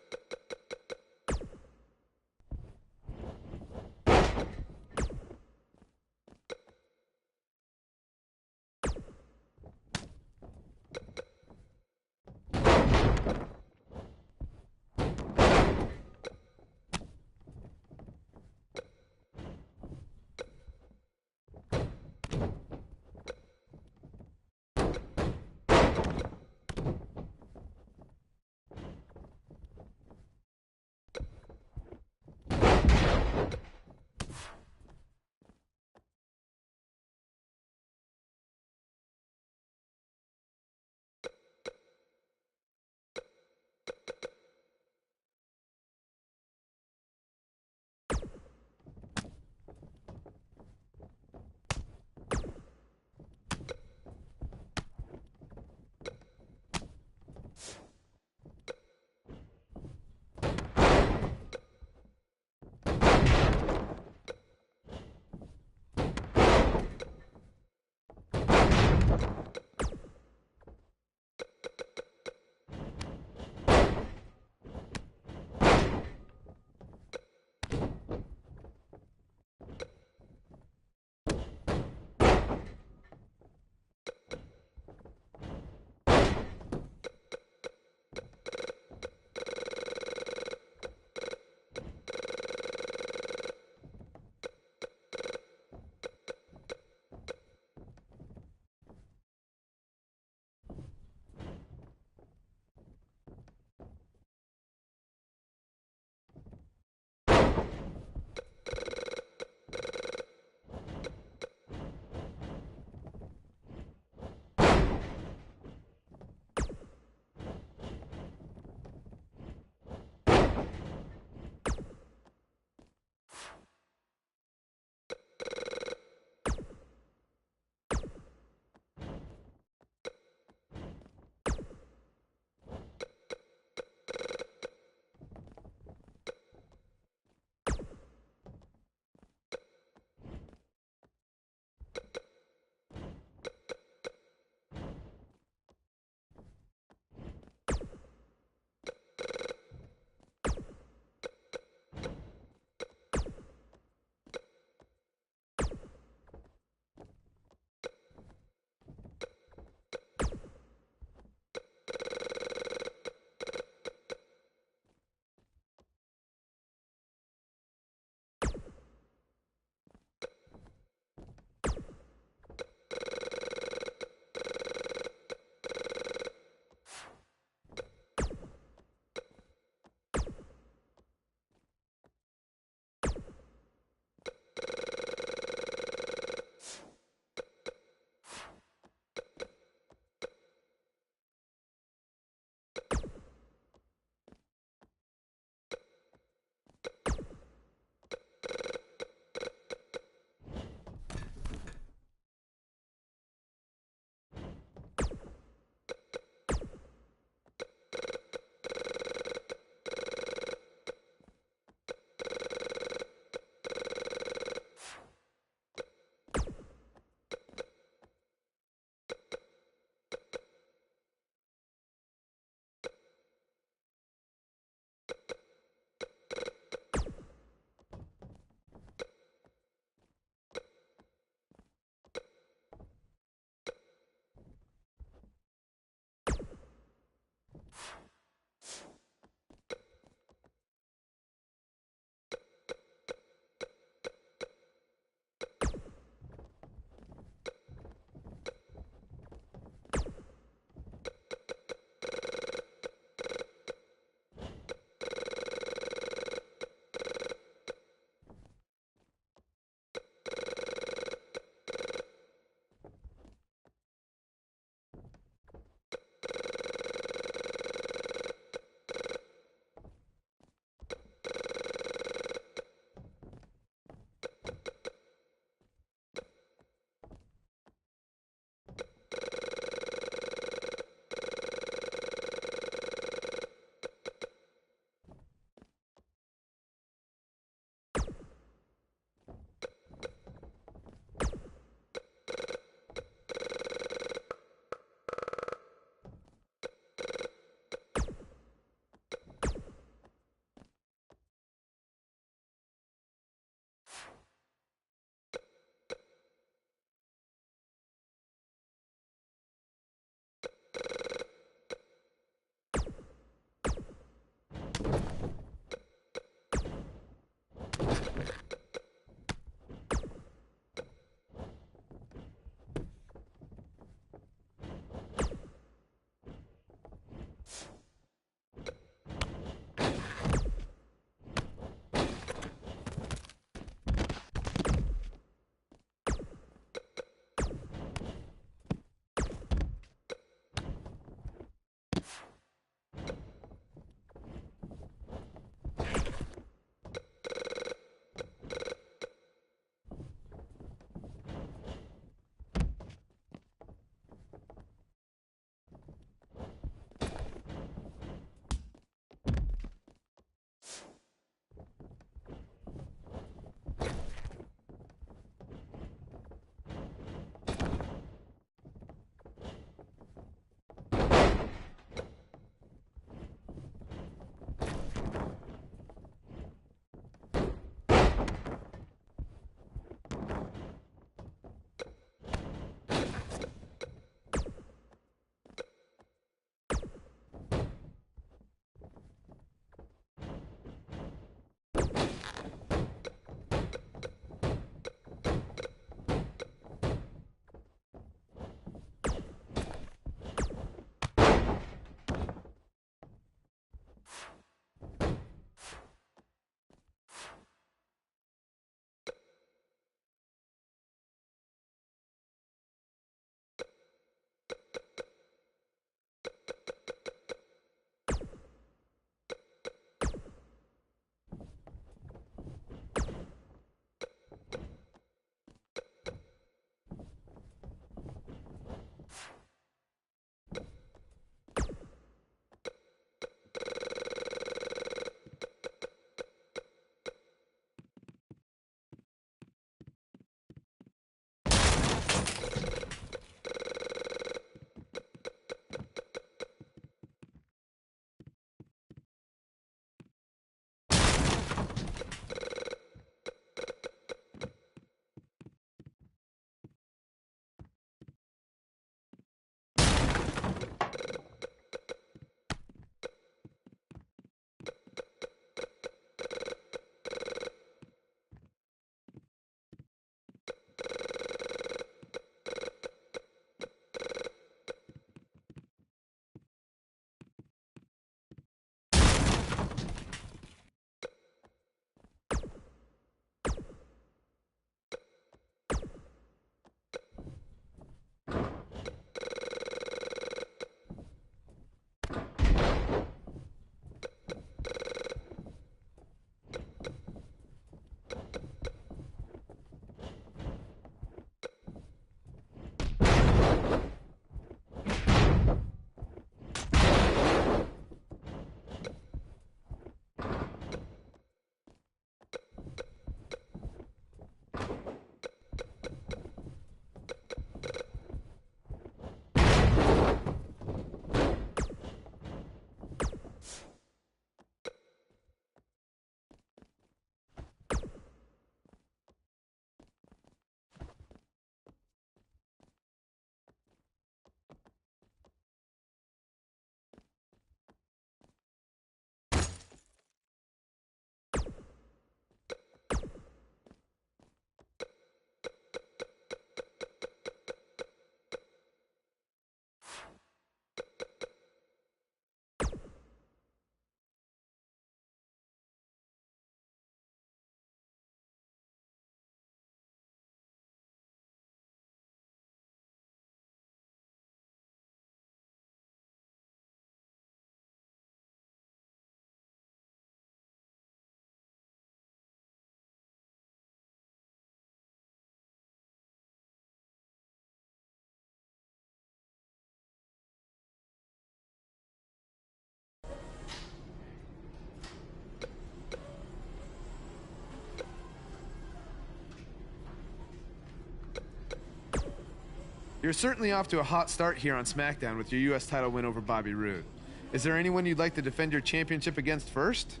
You're certainly off to a hot start here on SmackDown with your U.S. title win over Bobby Roode. Is there anyone you'd like to defend your championship against first?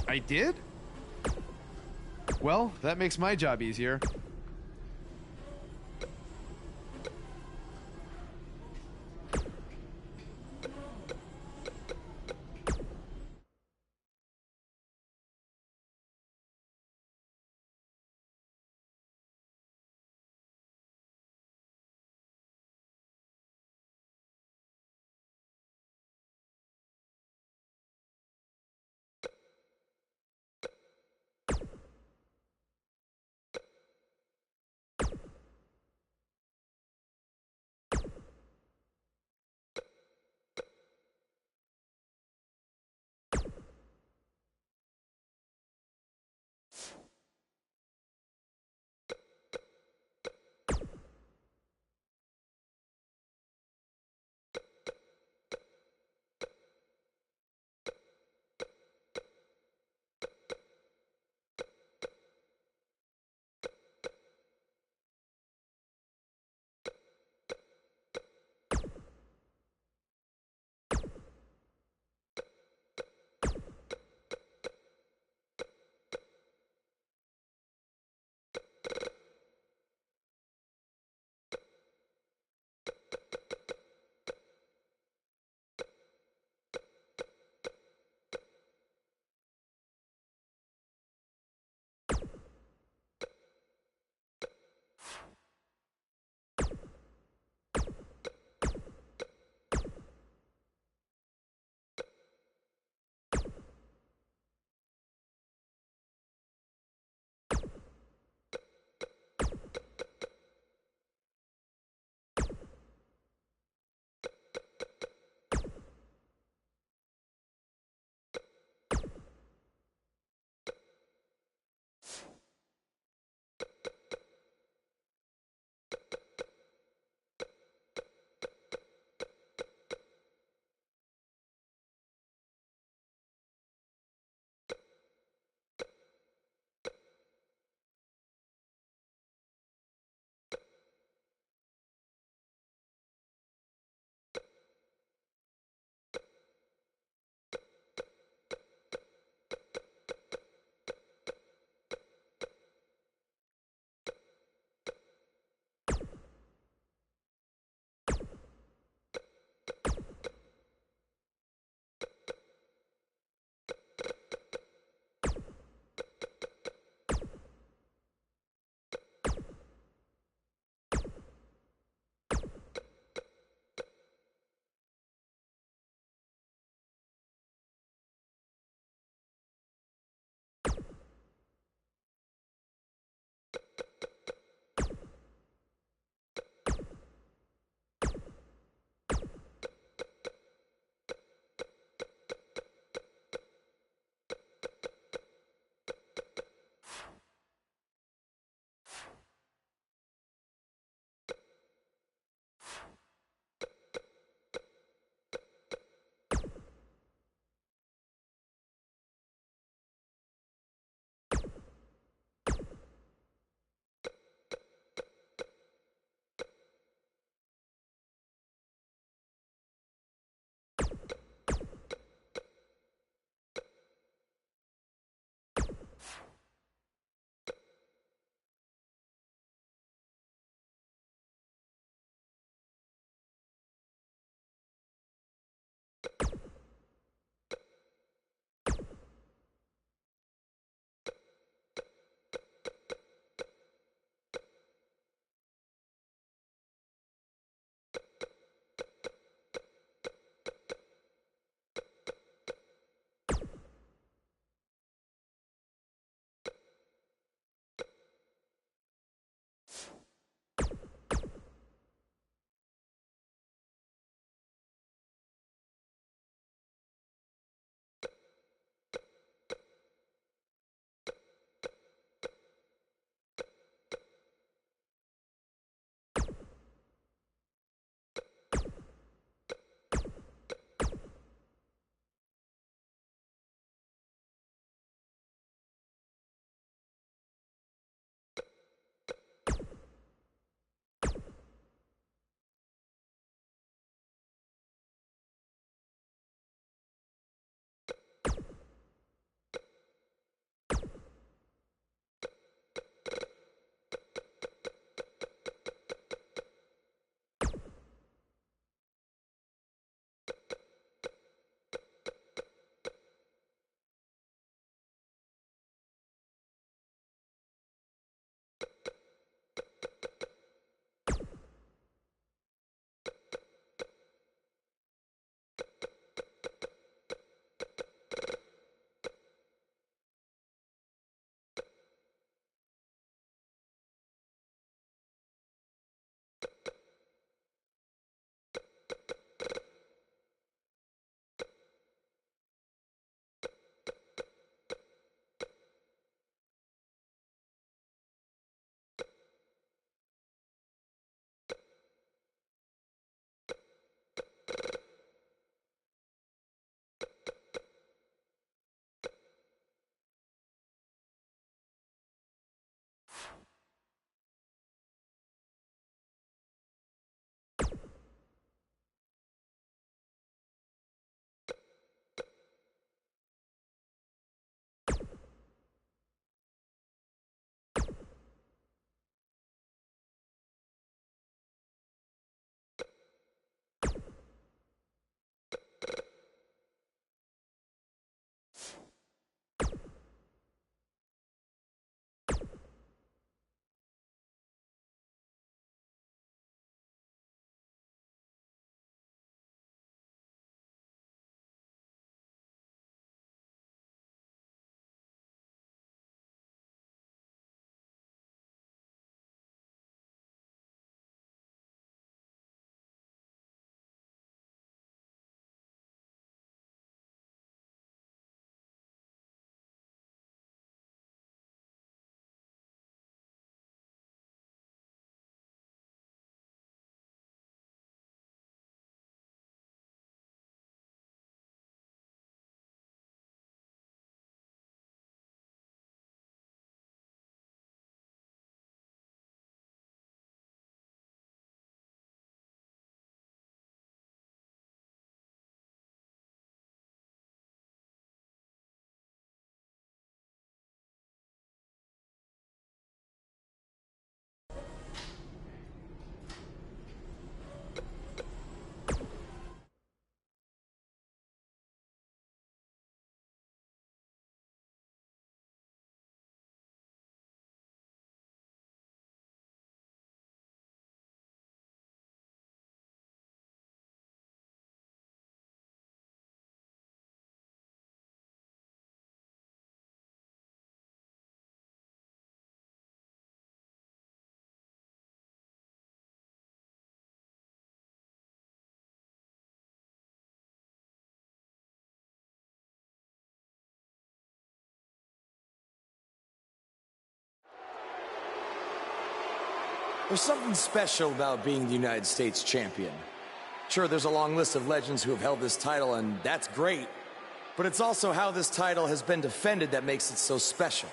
I did? Well, that makes my job easier. There's something special about being the United States champion. Sure, there's a long list of legends who have held this title, and that's great. But it's also how this title has been defended that makes it so special.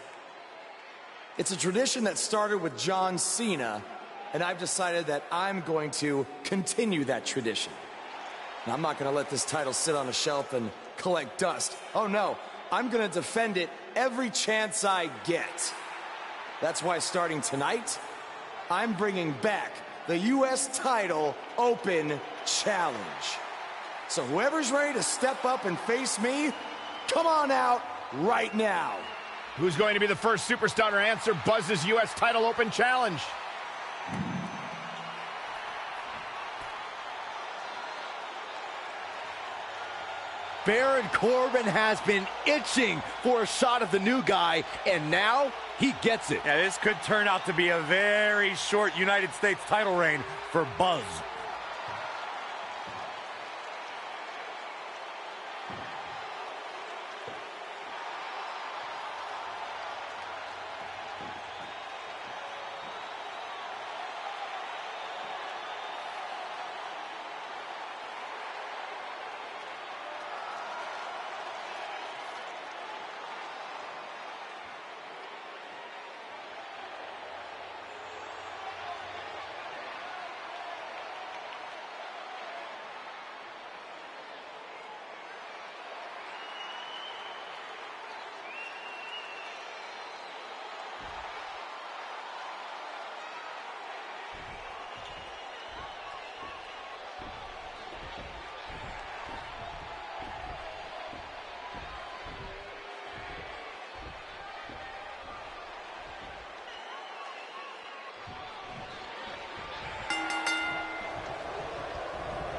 It's a tradition that started with John Cena, and I've decided that I'm going to continue that tradition. And I'm not going to let this title sit on a shelf and collect dust. Oh no, I'm going to defend it every chance I get. That's why starting tonight, I'm bringing back the U.S. Title Open Challenge. So whoever's ready to step up and face me, come on out right now. Who's going to be the first superstar to answer Buzz's U.S. Title Open Challenge? Baron Corbin has been itching for a shot of the new guy, and now he gets it. Yeah, this could turn out to be a very short United States title reign for Buzz.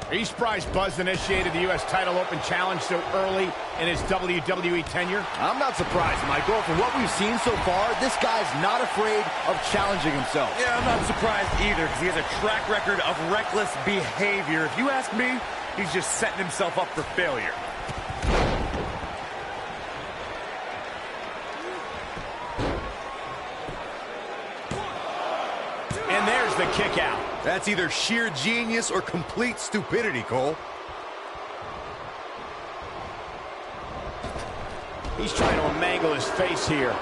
Are you surprised Buzz initiated the U.S. Title Open Challenge so early in his WWE tenure? I'm not surprised, Michael. From what we've seen so far, this guy's not afraid of challenging himself. Yeah, I'm not surprised either, because he has a track record of reckless behavior. If you ask me, he's just setting himself up for failure. And there's the kick out. That's either sheer genius or complete stupidity, Cole. He's trying to mangle his face here.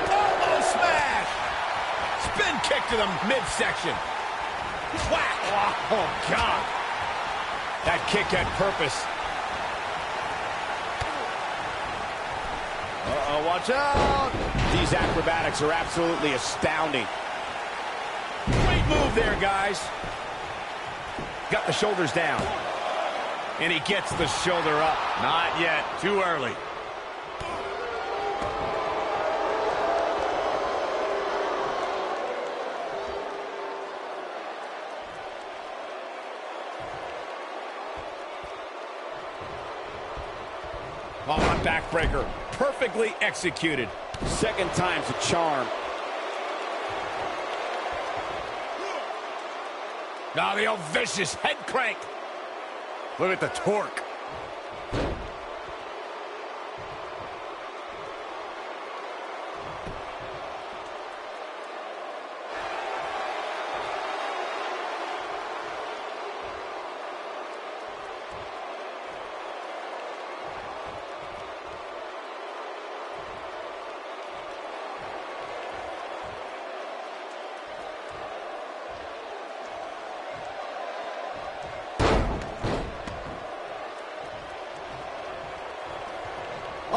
Elbow smash! Spin kick to the midsection. Whack! Oh, God. That kick had purpose. Uh-oh, watch out! These acrobatics are absolutely astounding. Great move there, guys. Got the shoulders down. And he gets the shoulder up. Not yet. Too early. Oh, a backbreaker. Perfectly executed. Second time's a charm. Now the old vicious head crank. Look at the torque.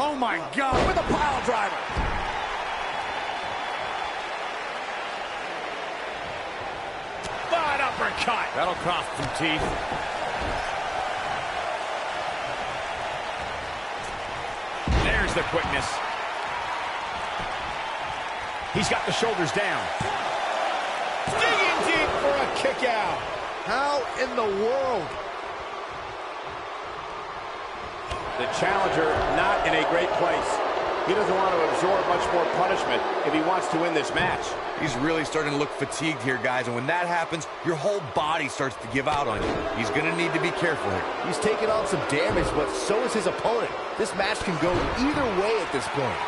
Oh my God, with a pile driver. Bad uppercut. That'll cost some teeth. There's the quickness. He's got the shoulders down. Digging deep for a kick out. How in the world? The challenger not in a great place. He doesn't want to absorb much more punishment if he wants to win this match. He's really starting to look fatigued here, guys, and when that happens, your whole body starts to give out on you. He's going to need to be careful here. He's taking on some damage, but so is his opponent. This match can go either way at this point.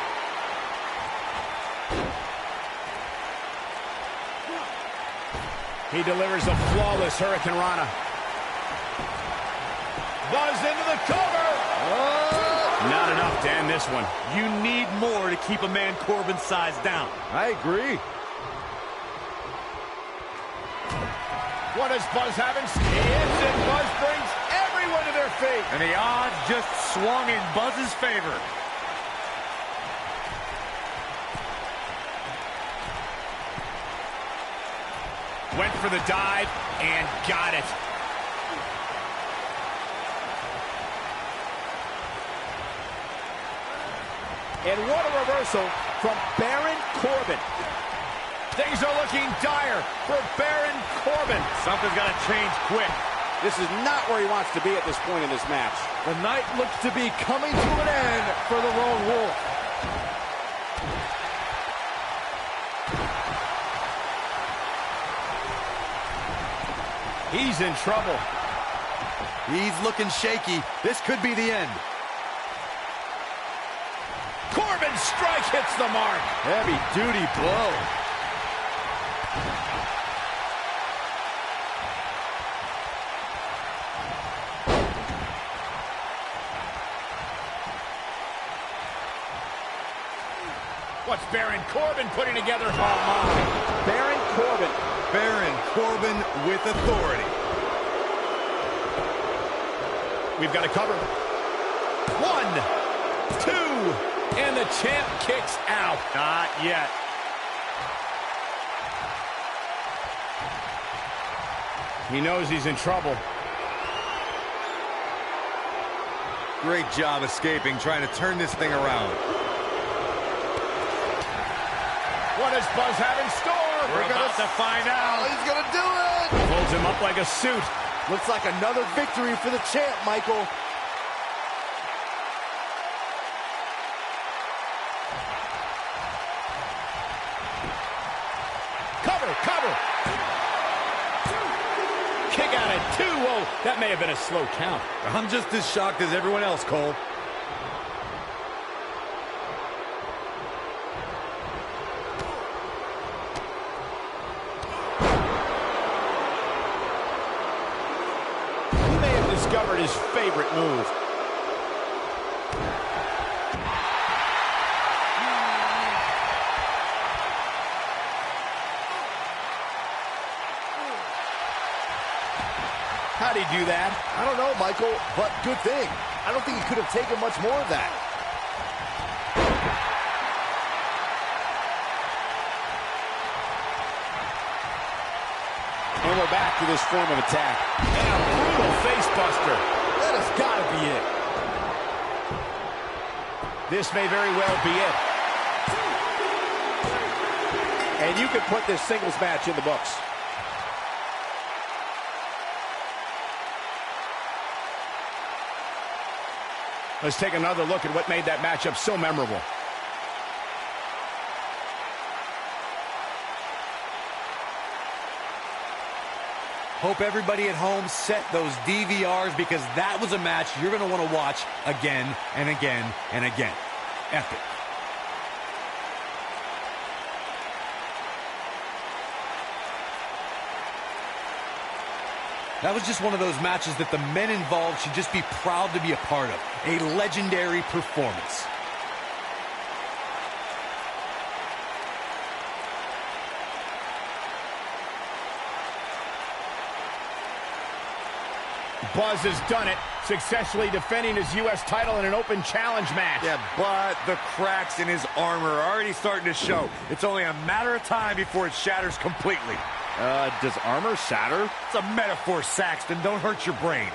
He delivers a flawless Hurricane Rana. Buzz into the cover. Not enough to end this one. You need more to keep a man Corbin's size down. I agree. What does Buzz have in hits, and Buzz brings everyone to their feet. And the odds just swung in Buzz's favor. Went for the dive and got it. And what a reversal from Baron Corbin. Things are looking dire for Baron Corbin. Something's got to change quick. This is not where he wants to be at this point in this match. The night looks to be coming to an end for the Lone Wolf. He's in trouble. He's looking shaky. This could be the end. Corbin's strike hits the mark. Heavy-duty blow. What's Baron Corbin putting together? Oh, my. Baron Corbin. Baron Corbin with authority. We've got to cover. 1, 2, and the champ kicks out. Not yet. He knows he's in trouble. Great job escaping, trying to turn this thing around. What does Buzz have in store? We're about to find out. He's gonna do it! Folds him up like a suit. Looks like another victory for the champ, Michael. Cover, cover. Kick out at 2. Whoa, that may have been a slow count. I'm just as shocked as everyone else, Cole. Discovered his favorite move. How'd he do that? I don't know, Michael, but good thing. I don't think he could have taken much more of that. And we're back to this form of attack. And a brutal face buster. That has got to be it. This may very well be it. And you can put this singles match in the books. Let's take another look at what made that matchup so memorable. Hope everybody at home set those DVRs because that was a match you're going to want to watch again and again and again. Epic. That was just one of those matches that the men involved should just be proud to be a part of. A legendary performance. Buzz has done it, successfully defending his U.S. title in an open challenge match. Yeah, but the cracks in his armor are already starting to show. It's only a matter of time before it shatters completely. Does armor shatter? It's a metaphor, Saxton. Don't hurt your brain.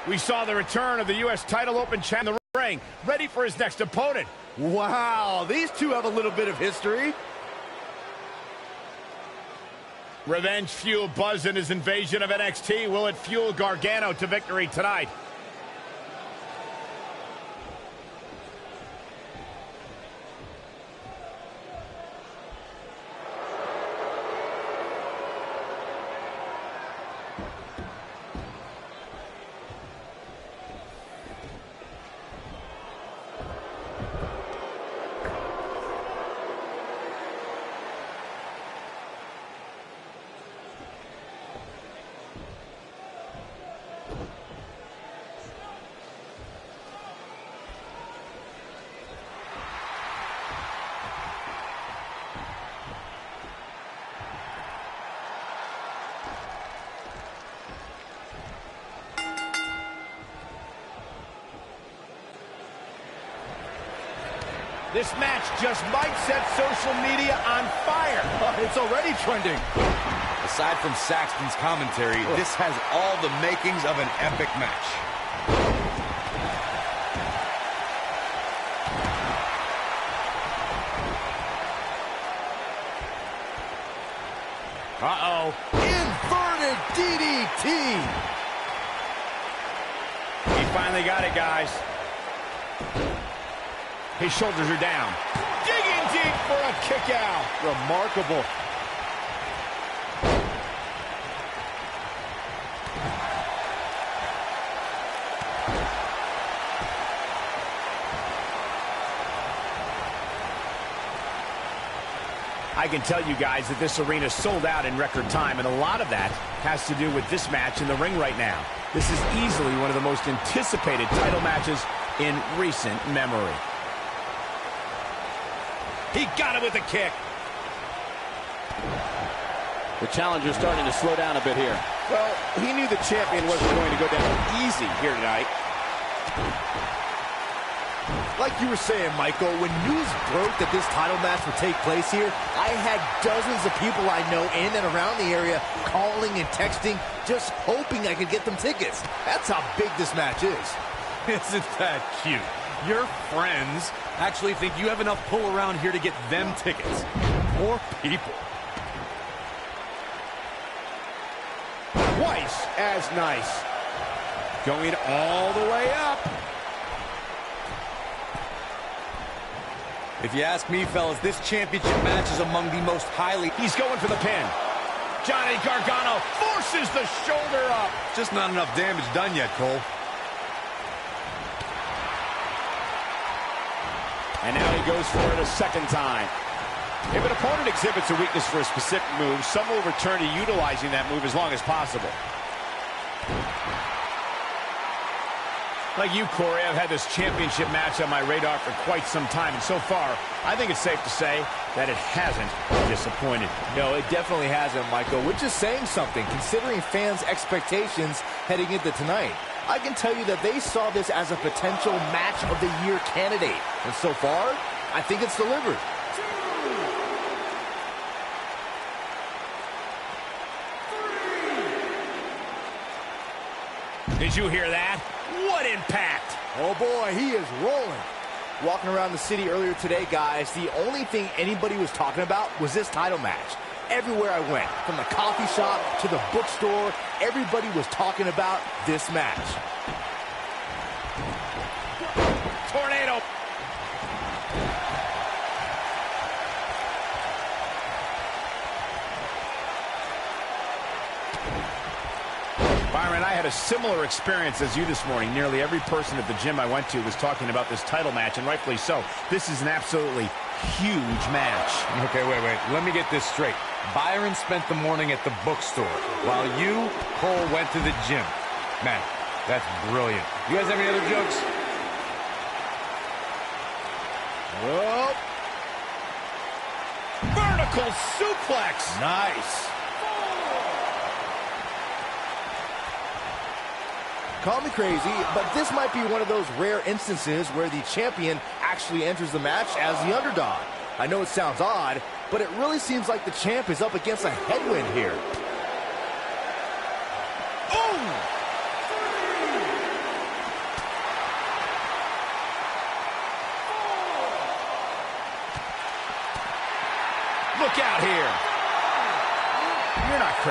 We saw the return of the U.S. title open champ in the ring, ready for his next opponent. Wow, these two have a little bit of history. Revenge fueled buzz in his invasion of NXT. Will it fuel Gargano to victory tonight? This match just might set social media on fire. It's already trending. Aside from Saxton's commentary, this has all the makings of an epic match. Uh-oh. Inverted DDT. He finally got it, guys. His shoulders are down. Digging deep for a kick out. Remarkable. I can tell you guys that this arena sold out in record time, and a lot of that has to do with this match in the ring right now. This is easily one of the most anticipated title matches in recent memory. He got it with a kick. The challenger's starting to slow down a bit here. Well, he knew the champion wasn't going to go down easy here tonight. Like you were saying, Michael, when news broke that this title match would take place here, I had dozens of people I know in and around the area calling and texting, just hoping I could get them tickets. That's how big this match is. Isn't that cute? Your friends actually think you have enough pull around here to get them tickets. Poor people. Twice as nice. Going all the way up. If you ask me, fellas, this championship match is among the most highly... He's going for the pin. Johnny Gargano forces the shoulder up. Just not enough damage done yet, Cole. And now he goes for it a second time. If an opponent exhibits a weakness for a specific move, some will return to utilizing that move as long as possible. Like you, Corey, I've had this championship match on my radar for quite some time, and so far, I think it's safe to say that it hasn't disappointed. No, it definitely hasn't, Michael, which is saying something, considering fans' expectations heading into tonight. I can tell you that they saw this as a potential match of the year candidate, and so far, I think it's delivered. Did you hear that? What impact! Oh boy, he is rolling. Walking around the city earlier today, guys, the only thing anybody was talking about was this title match. Everywhere I went, from the coffee shop to the bookstore, everybody was talking about this match. Tornado! Byron, I had a similar experience as you this morning. Nearly every person at the gym I went to was talking about this title match, and rightfully so. This is an absolutely huge match. Okay, wait. Let me get this straight. Byron spent the morning at the bookstore, while you, Cole, went to the gym. Man, that's brilliant. You guys have any other jokes? Whoa. Vertical suplex. Nice. Call me crazy, but this might be one of those rare instances where the champion actually enters the match as the underdog. I know it sounds odd, but it really seems like the champ is up against a headwind here. Oh!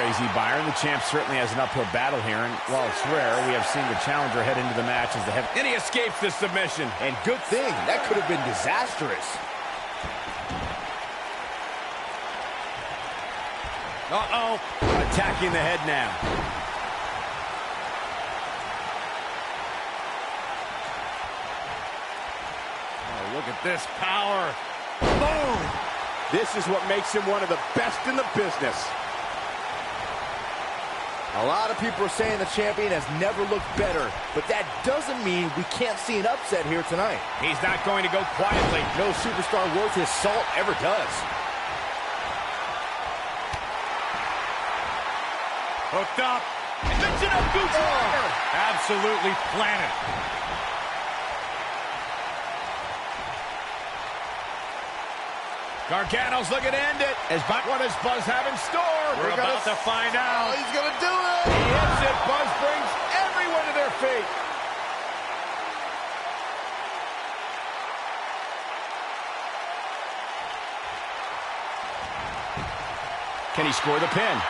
crazy, Byron. The champ certainly has an uphill battle here, and while it's rare, we have seen the challenger head into the match as the heavy... And he escapes the submission. And good thing. That could have been disastrous. Uh-oh. Attacking the head now. Oh, look at this power. Boom! This is what makes him one of the best in the business. A lot of people are saying the champion has never looked better, but that doesn't mean we can't see an upset here tonight. He's not going to go quietly. No superstar worth his salt ever does. Hooked up. Mixing up Goose Walker. Absolutely planted. Gargano's looking to end it. What does Buzz have in store? We're about to find out. Oh, he's going to do it. He hits it. Buzz brings everyone to their feet. Can he score the pin?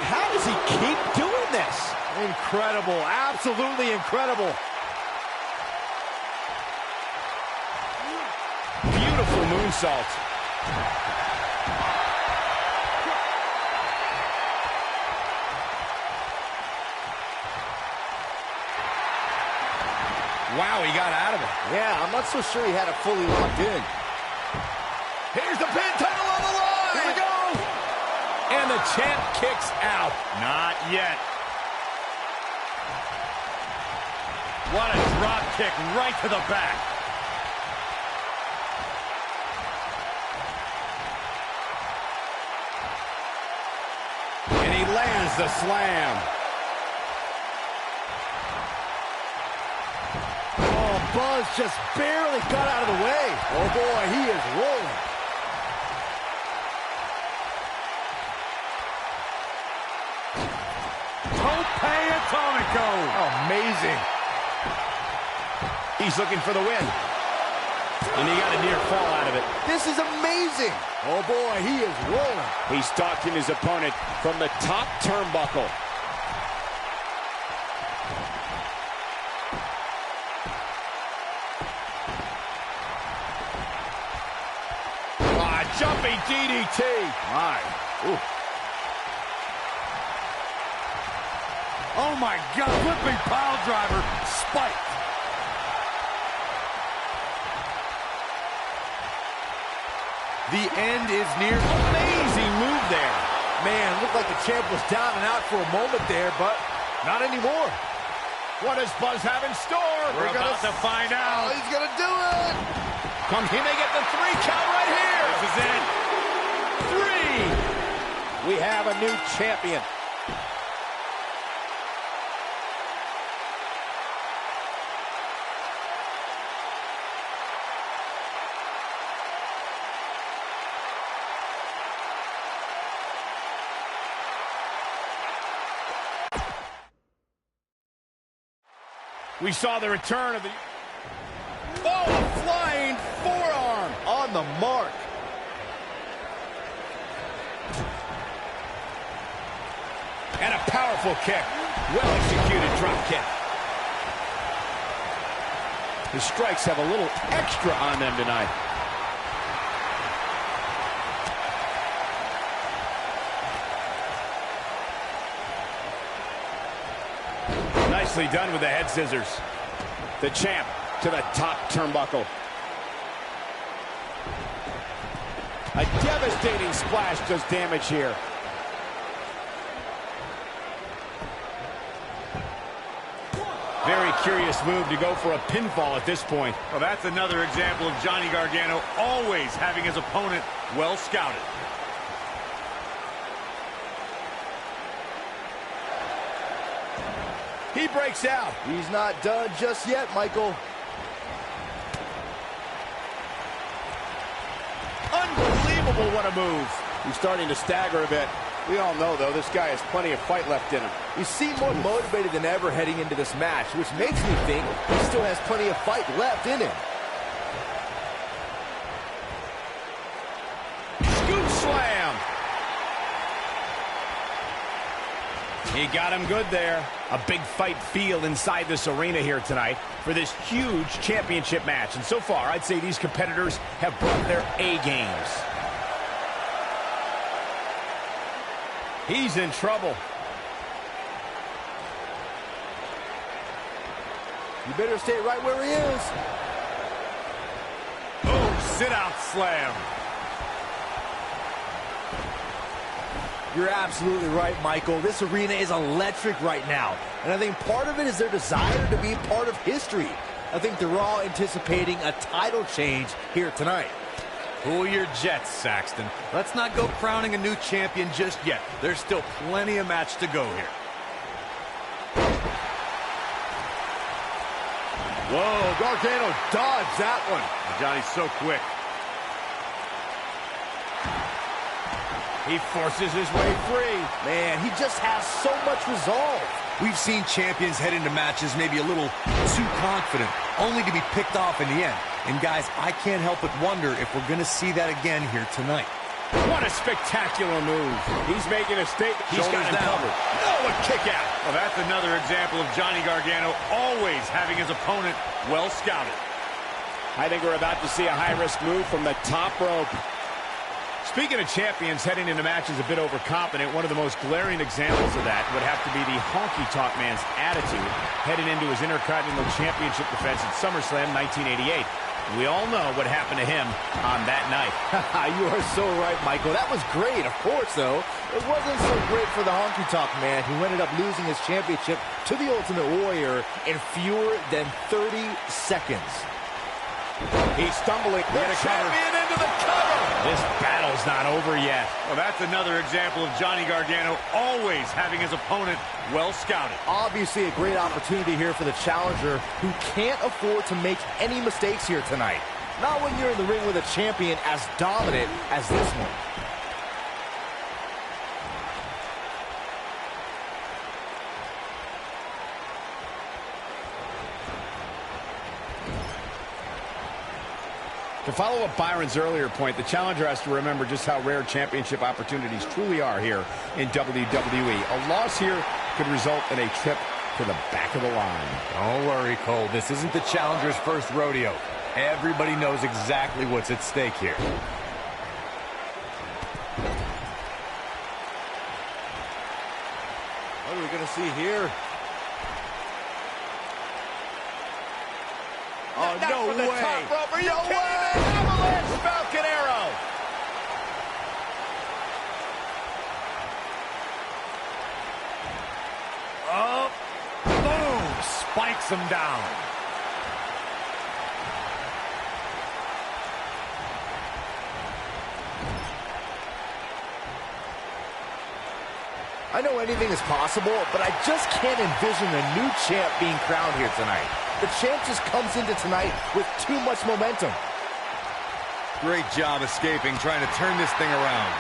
How does he keep doing this? Incredible. Absolutely incredible. Beautiful moonsault. Wow, he got out of it. Yeah, I'm not so sure he had it fully locked in. Here's the pin, title on the line. Here we go. And the champ kicks out. Not yet. What a drop kick right to the back. And he lands the slam. Oh, Buzz just barely got out of the way. Oh, boy, he is rolling. Tope Atomico. Amazing. He's looking for the win. And he got a near fall out of it. This is amazing. Oh, boy, he is rolling. He's stalking his opponent from the top turnbuckle. Jumping DDT. My. Ooh. Oh, my God. Flipping pile driver. Spiked. The end is near. Amazing move there. Man, looked like the champ was down and out for a moment there, but not anymore. What does Buzz have in store? We're about to find out. Oh, he's going to do it. He may get the 3 count right here. This is it. 3. We have a new champion. We saw the return of the... Oh, a flying forearm. On the mark. And a powerful kick. Well-executed drop kick. His strikes have a little extra on them tonight. Nicely done with the head scissors. The champ to the top turnbuckle. A devastating splash does damage here. Very curious move to go for a pinfall at this point. Well, that's another example of Johnny Gargano always having his opponent well scouted. He breaks out. He's not done just yet, Michael. Unbelievable, what a move. He's starting to stagger a bit. We all know, though, this guy has plenty of fight left in him. He seemed more motivated than ever heading into this match, which makes me think he still has plenty of fight left in him. Scoop slam. He got him good there. A big fight feel inside this arena here tonight for this huge championship match. And so far, I'd say these competitors have brought their A games. He's in trouble. You better stay right where he is. Oh, sit-out slam. You're absolutely right, Michael. This arena is electric right now. And I think part of it is their desire to be part of history. I think they're all anticipating a title change here tonight. Cool your jets, Saxton. Let's not go crowning a new champion just yet. There's still plenty of match to go here. Whoa, Gargano dodged that one. Johnny's so quick. He forces his way free. Man, he just has so much resolve. We've seen champions head into matches maybe a little too confident, only to be picked off in the end. And guys, I can't help but wonder if we're going to see that again here tonight. What a spectacular move. He's making a statement. He's got him covered. Oh, a kick out. Well, that's another example of Johnny Gargano always having his opponent well scouted. I think we're about to see a high-risk move from the top rope. Speaking of champions heading into matches a bit overconfident, one of the most glaring examples of that would have to be the honky-tonk man's attitude heading into his Intercontinental Championship defense at SummerSlam 1988. We all know what happened to him on that night. You are so right, Michael. That was great. Of course, though, it wasn't so great for the honky-tonk man who ended up losing his championship to the Ultimate Warrior in fewer than 30 seconds. He's stumbling. The champion into the cover. This battle's not over yet. Well, that's another example of Johnny Gargano always having his opponent well scouted. Obviously a great opportunity here for the challenger who can't afford to make any mistakes here tonight. Not when you're in the ring with a champion as dominant as this one. To follow up Byron's earlier point, the challenger has to remember just how rare championship opportunities truly are here in WWE. A loss here could result in a trip to the back of the line. Don't worry, Cole. This isn't the challenger's first rodeo. Everybody knows exactly what's at stake here. What are we going to see here? Oh, no way. Top rope. Are you kidding me? Avalanche Falcon Arrow. Oh, boom! Spikes him down. I know anything is possible, but I just can't envision a new champ being crowned here tonight. The champ just comes into tonight with too much momentum. Great job escaping, trying to turn this thing around.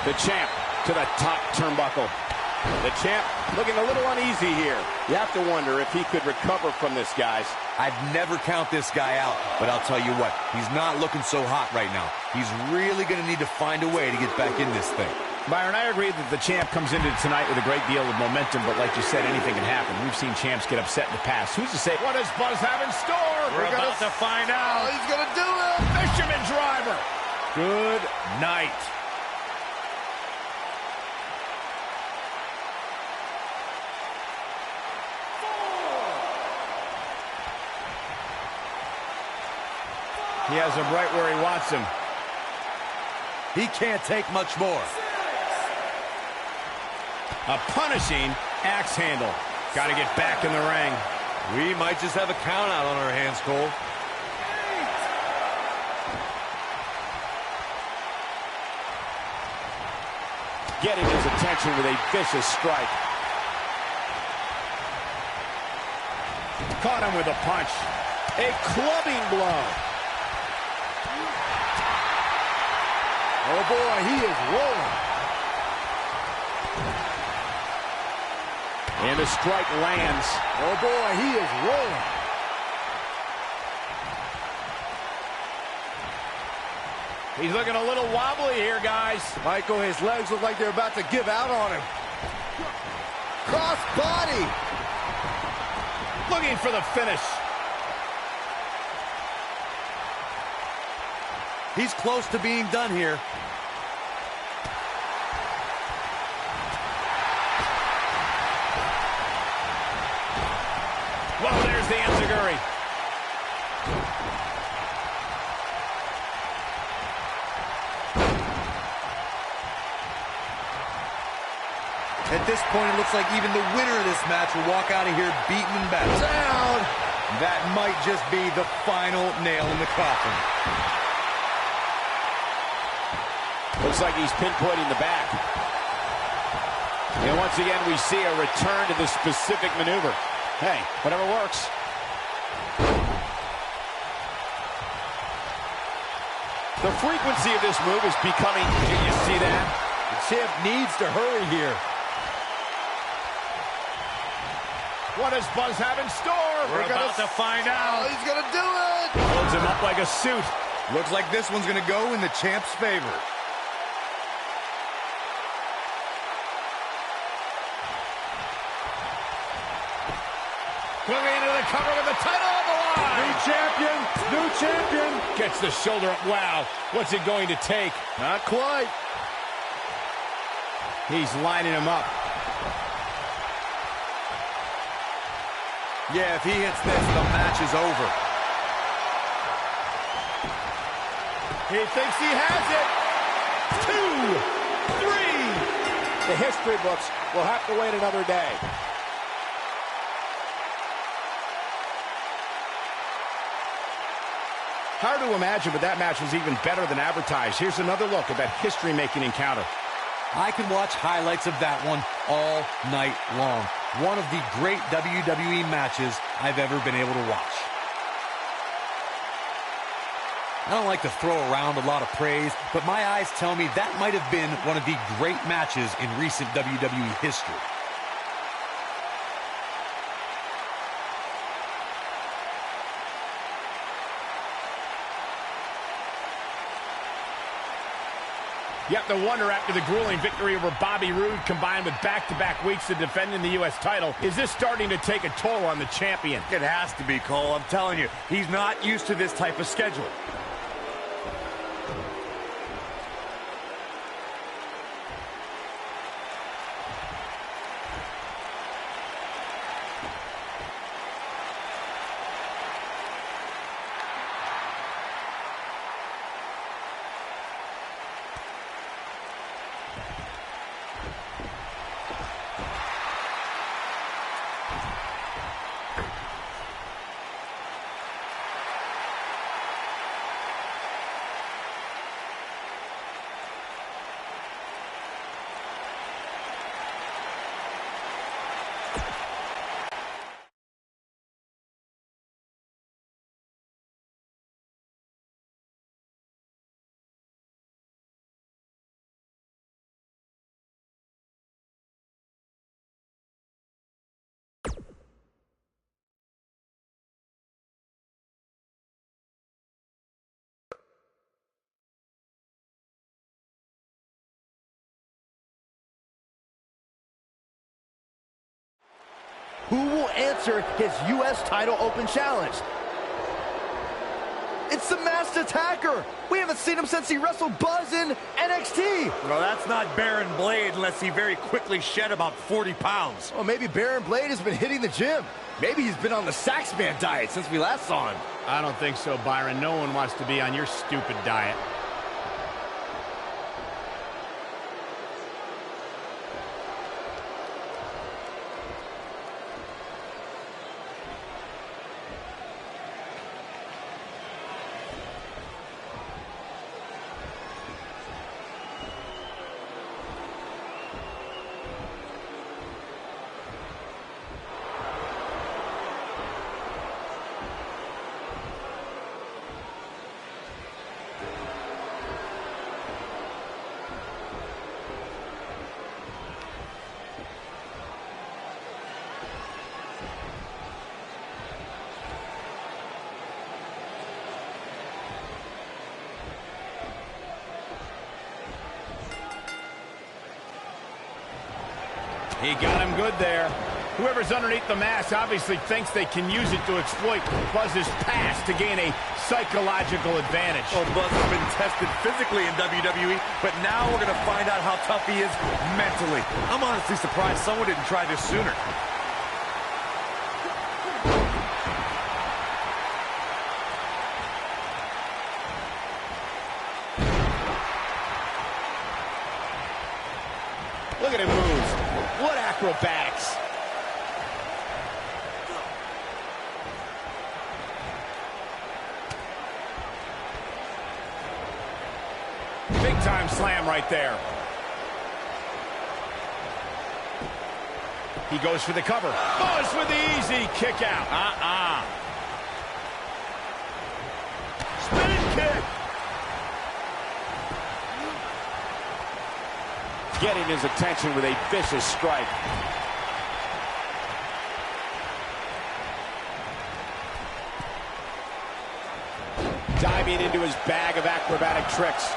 The champ to the top turnbuckle. The champ looking a little uneasy here. You have to wonder if he could recover from this, guys. I'd never count this guy out, but I'll tell you what, he's not looking so hot right now. He's really going to need to find a way to get back in this thing. Byron, I agree that the champ comes into tonight with a great deal of momentum, but like you said, anything can happen. We've seen champs get upset in the past. Who's to say? What does Buzz have in store? We're about to find out. Oh, he's going to do it. Fisherman driver. Good night. He has him right where he wants him. He can't take much more. A punishing axe handle. Got to get back in the ring. We might just have a count out on our hands, Cole. Getting his attention with a vicious strike. Caught him with a punch. A clubbing blow. Oh, boy, he is rolling. And the strike lands. Oh, boy, he is rolling. He's looking a little wobbly here, guys. Michael, his legs look like they're about to give out on him. Cross body. Looking for the finish. He's close to being done here. Well, there's the enziguri. At this point, it looks like even the winner of this match will walk out of here beaten and battered. Down. That might just be the final nail in the coffin. Looks like he's pinpointing the back. And once again, we see a return to the specific maneuver. Hey, whatever works. The frequency of this move is becoming... Did you see that? The champ needs to hurry here. What does Buzz have in store? We're about to find out. He's going to do it. Holds him up like a suit. Looks like this one's going to go in the champ's favor. Going into the cover with the title on the line. New champion, new champion. Gets the shoulder up. Wow. What's it going to take? Not quite. He's lining him up. Yeah, if he hits this, the match is over. He thinks he has it. 2, 3. The history books will have to wait another day. Hard to imagine, but that match was even better than advertised. Here's another look at that history-making encounter. I can watch highlights of that one all night long. One of the great WWE matches I've ever been able to watch. I don't like to throw around a lot of praise, but my eyes tell me that might have been one of the great matches in recent WWE history. You have to wonder, after the grueling victory over Bobby Roode, combined with back-to-back weeks of defending the U.S. title, is this starting to take a toll on the champion? It has to be, Cole. I'm telling you, he's not used to this type of schedule. Who will answer his U.S. title open challenge? It's the Masked Attacker. We haven't seen him since he wrestled Buzz in NXT. Well, that's not Baron Blade unless he very quickly shed about 40 pounds. Well, maybe Baron Blade has been hitting the gym. Maybe he's been on the Saxman diet since we last saw him. I don't think so, Byron. No one wants to be on your stupid diet. He got him good there. Whoever's underneath the mask obviously thinks they can use it to exploit Buzz's past to gain a psychological advantage. Well, Buzz has been tested physically in WWE, but now we're going to find out how tough he is mentally. I'm honestly surprised someone didn't try this sooner. Look at him move. What acrobatics. Big time slam right there. He goes for the cover. Buzz with the easy kick out. Spin kick. Getting his attention with a vicious strike. Diving into his bag of acrobatic tricks.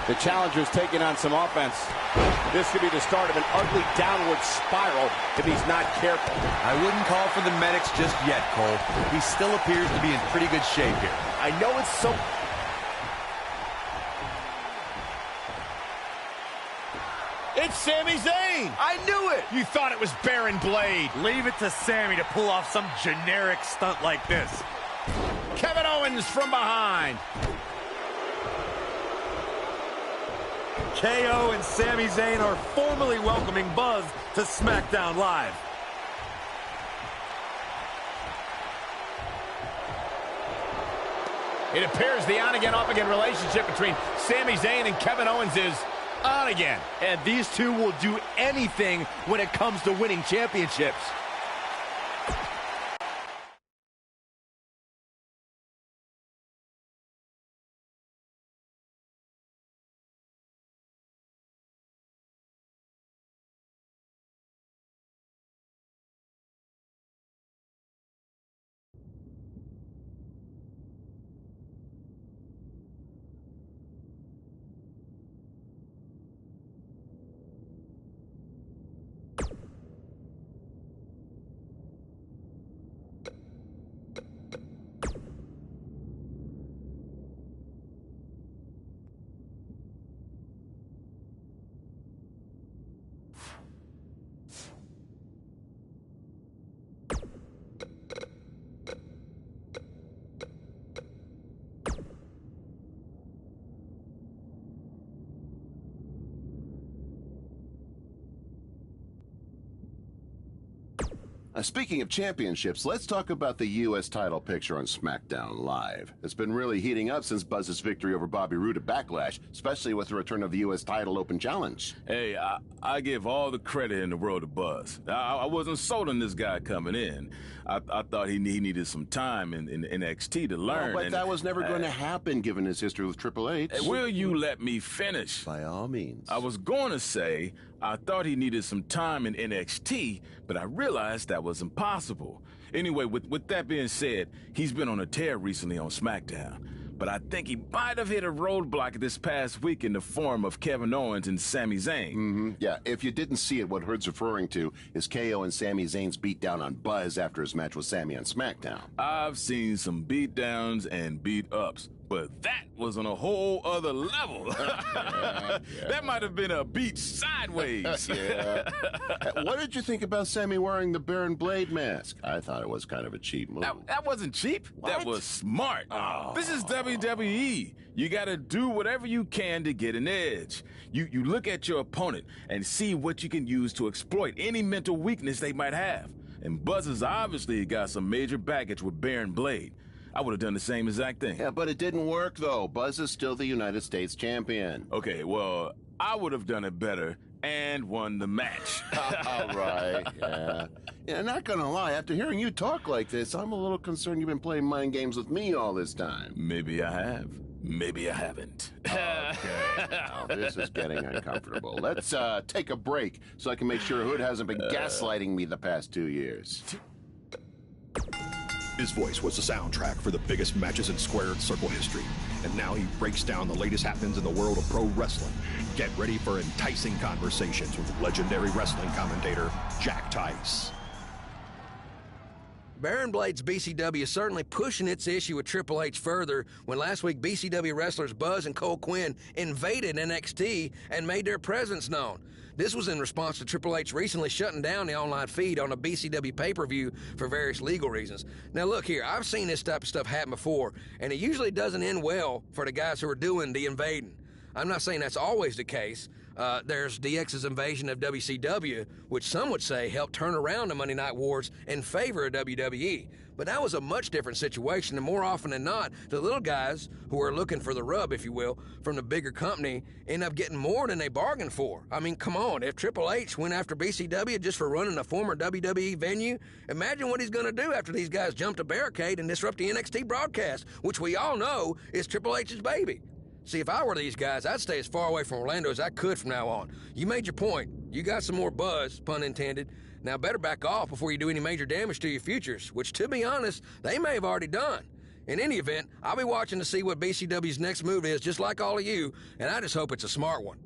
The challenger's taking on some offense. This could be the start of an ugly downward spiral if he's not careful. I wouldn't call for the medics just yet, Cole. He still appears to be in pretty good shape here. I know it's so... It's Sami Zayn. I knew it. You thought it was Baron Blade. Leave it to Sammy to pull off some generic stunt like this. Kevin Owens from behind. KO and Sami Zayn are formally welcoming Buzz to SmackDown Live. It appears the on-again, off-again relationship between Sami Zayn and Kevin Owens is on again. And these two will do anything when it comes to winning championships. Speaking of championships, let's talk about the U.S. title picture on SmackDown Live. It's been really heating up since Buzz's victory over Bobby Roode at Backlash, especially with the return of the U.S. title Open Challenge. Hey, I give all the credit in the world to Buzz. I wasn't sold on this guy coming in. I thought he needed some time in NXT to learn. But that was never going to happen given his history with Triple H. Will you let me finish? By all means. I was going to say I thought he needed some time in NXT, but I realized that was impossible. Anyway, with that being said, he's been on a tear recently on SmackDown. But I think he might have hit a roadblock this past week in the form of Kevin Owens and Sami Zayn. Yeah, if you didn't see it, what Hood's referring to is KO and Sami Zayn's beatdown on Buzz after his match with Sami on SmackDown. I've seen some beatdowns and beat-ups, but that was on a whole other level. That might have been a beat sideways. Yeah. What did you think about Sami wearing the Baron Blade mask? I thought it was kind of a cheap move. That wasn't cheap. What? That was smart. This is WWE. You got to do whatever you can to get an edge. You look at your opponent and see what you can use to exploit any mental weakness they might have. And Buzz has obviously got some major baggage with Baron Blade. I would have done the same exact thing. Yeah, but it didn't work, though. Buzz is still the United States champion. Okay, well, I would have done it better and won the match. All right, yeah. Yeah, not gonna lie, after hearing you talk like this, I'm a little concerned you've been playing mind games with me all this time. Maybe I have. Maybe I haven't. Okay, now this is getting uncomfortable. Let's take a break so I can make sure Hood hasn't been gaslighting me the past 2 years. His voice was the soundtrack for the biggest matches in square and circle history. And now he breaks down the latest happenings in the world of pro wrestling. Get ready for enticing conversations with legendary wrestling commentator Jack Tice. Baron Blade's BCW is certainly pushing its issue with Triple H further when last week BCW wrestlers Buzz and Cole Quinn invaded NXT and made their presence known. This was in response to Triple H recently shutting down the online feed on a BCW pay-per-view for various legal reasons. Now look here, I've seen this type of stuff happen before, and it usually doesn't end well for the guys who are doing the invading. I'm not saying that's always the case. There's DX's invasion of WCW, which some would say helped turn around the Monday Night Wars in favor of WWE. But that was a much different situation, and more often than not, the little guys who are looking for the rub, if you will, from the bigger company end up getting more than they bargained for. I mean, come on, if Triple H went after BCW just for running a former WWE venue, imagine what he's going to do after these guys jump a barricade and disrupt the NXT broadcast, which we all know is Triple H's baby. See, if I were these guys, I'd stay as far away from Orlando as I could from now on. You made your point. You got some more buzz, pun intended. Now better back off before you do any major damage to your futures, which, to be honest, they may have already done. In any event, I'll be watching to see what BCW's next move is, just like all of you, and I just hope it's a smart one.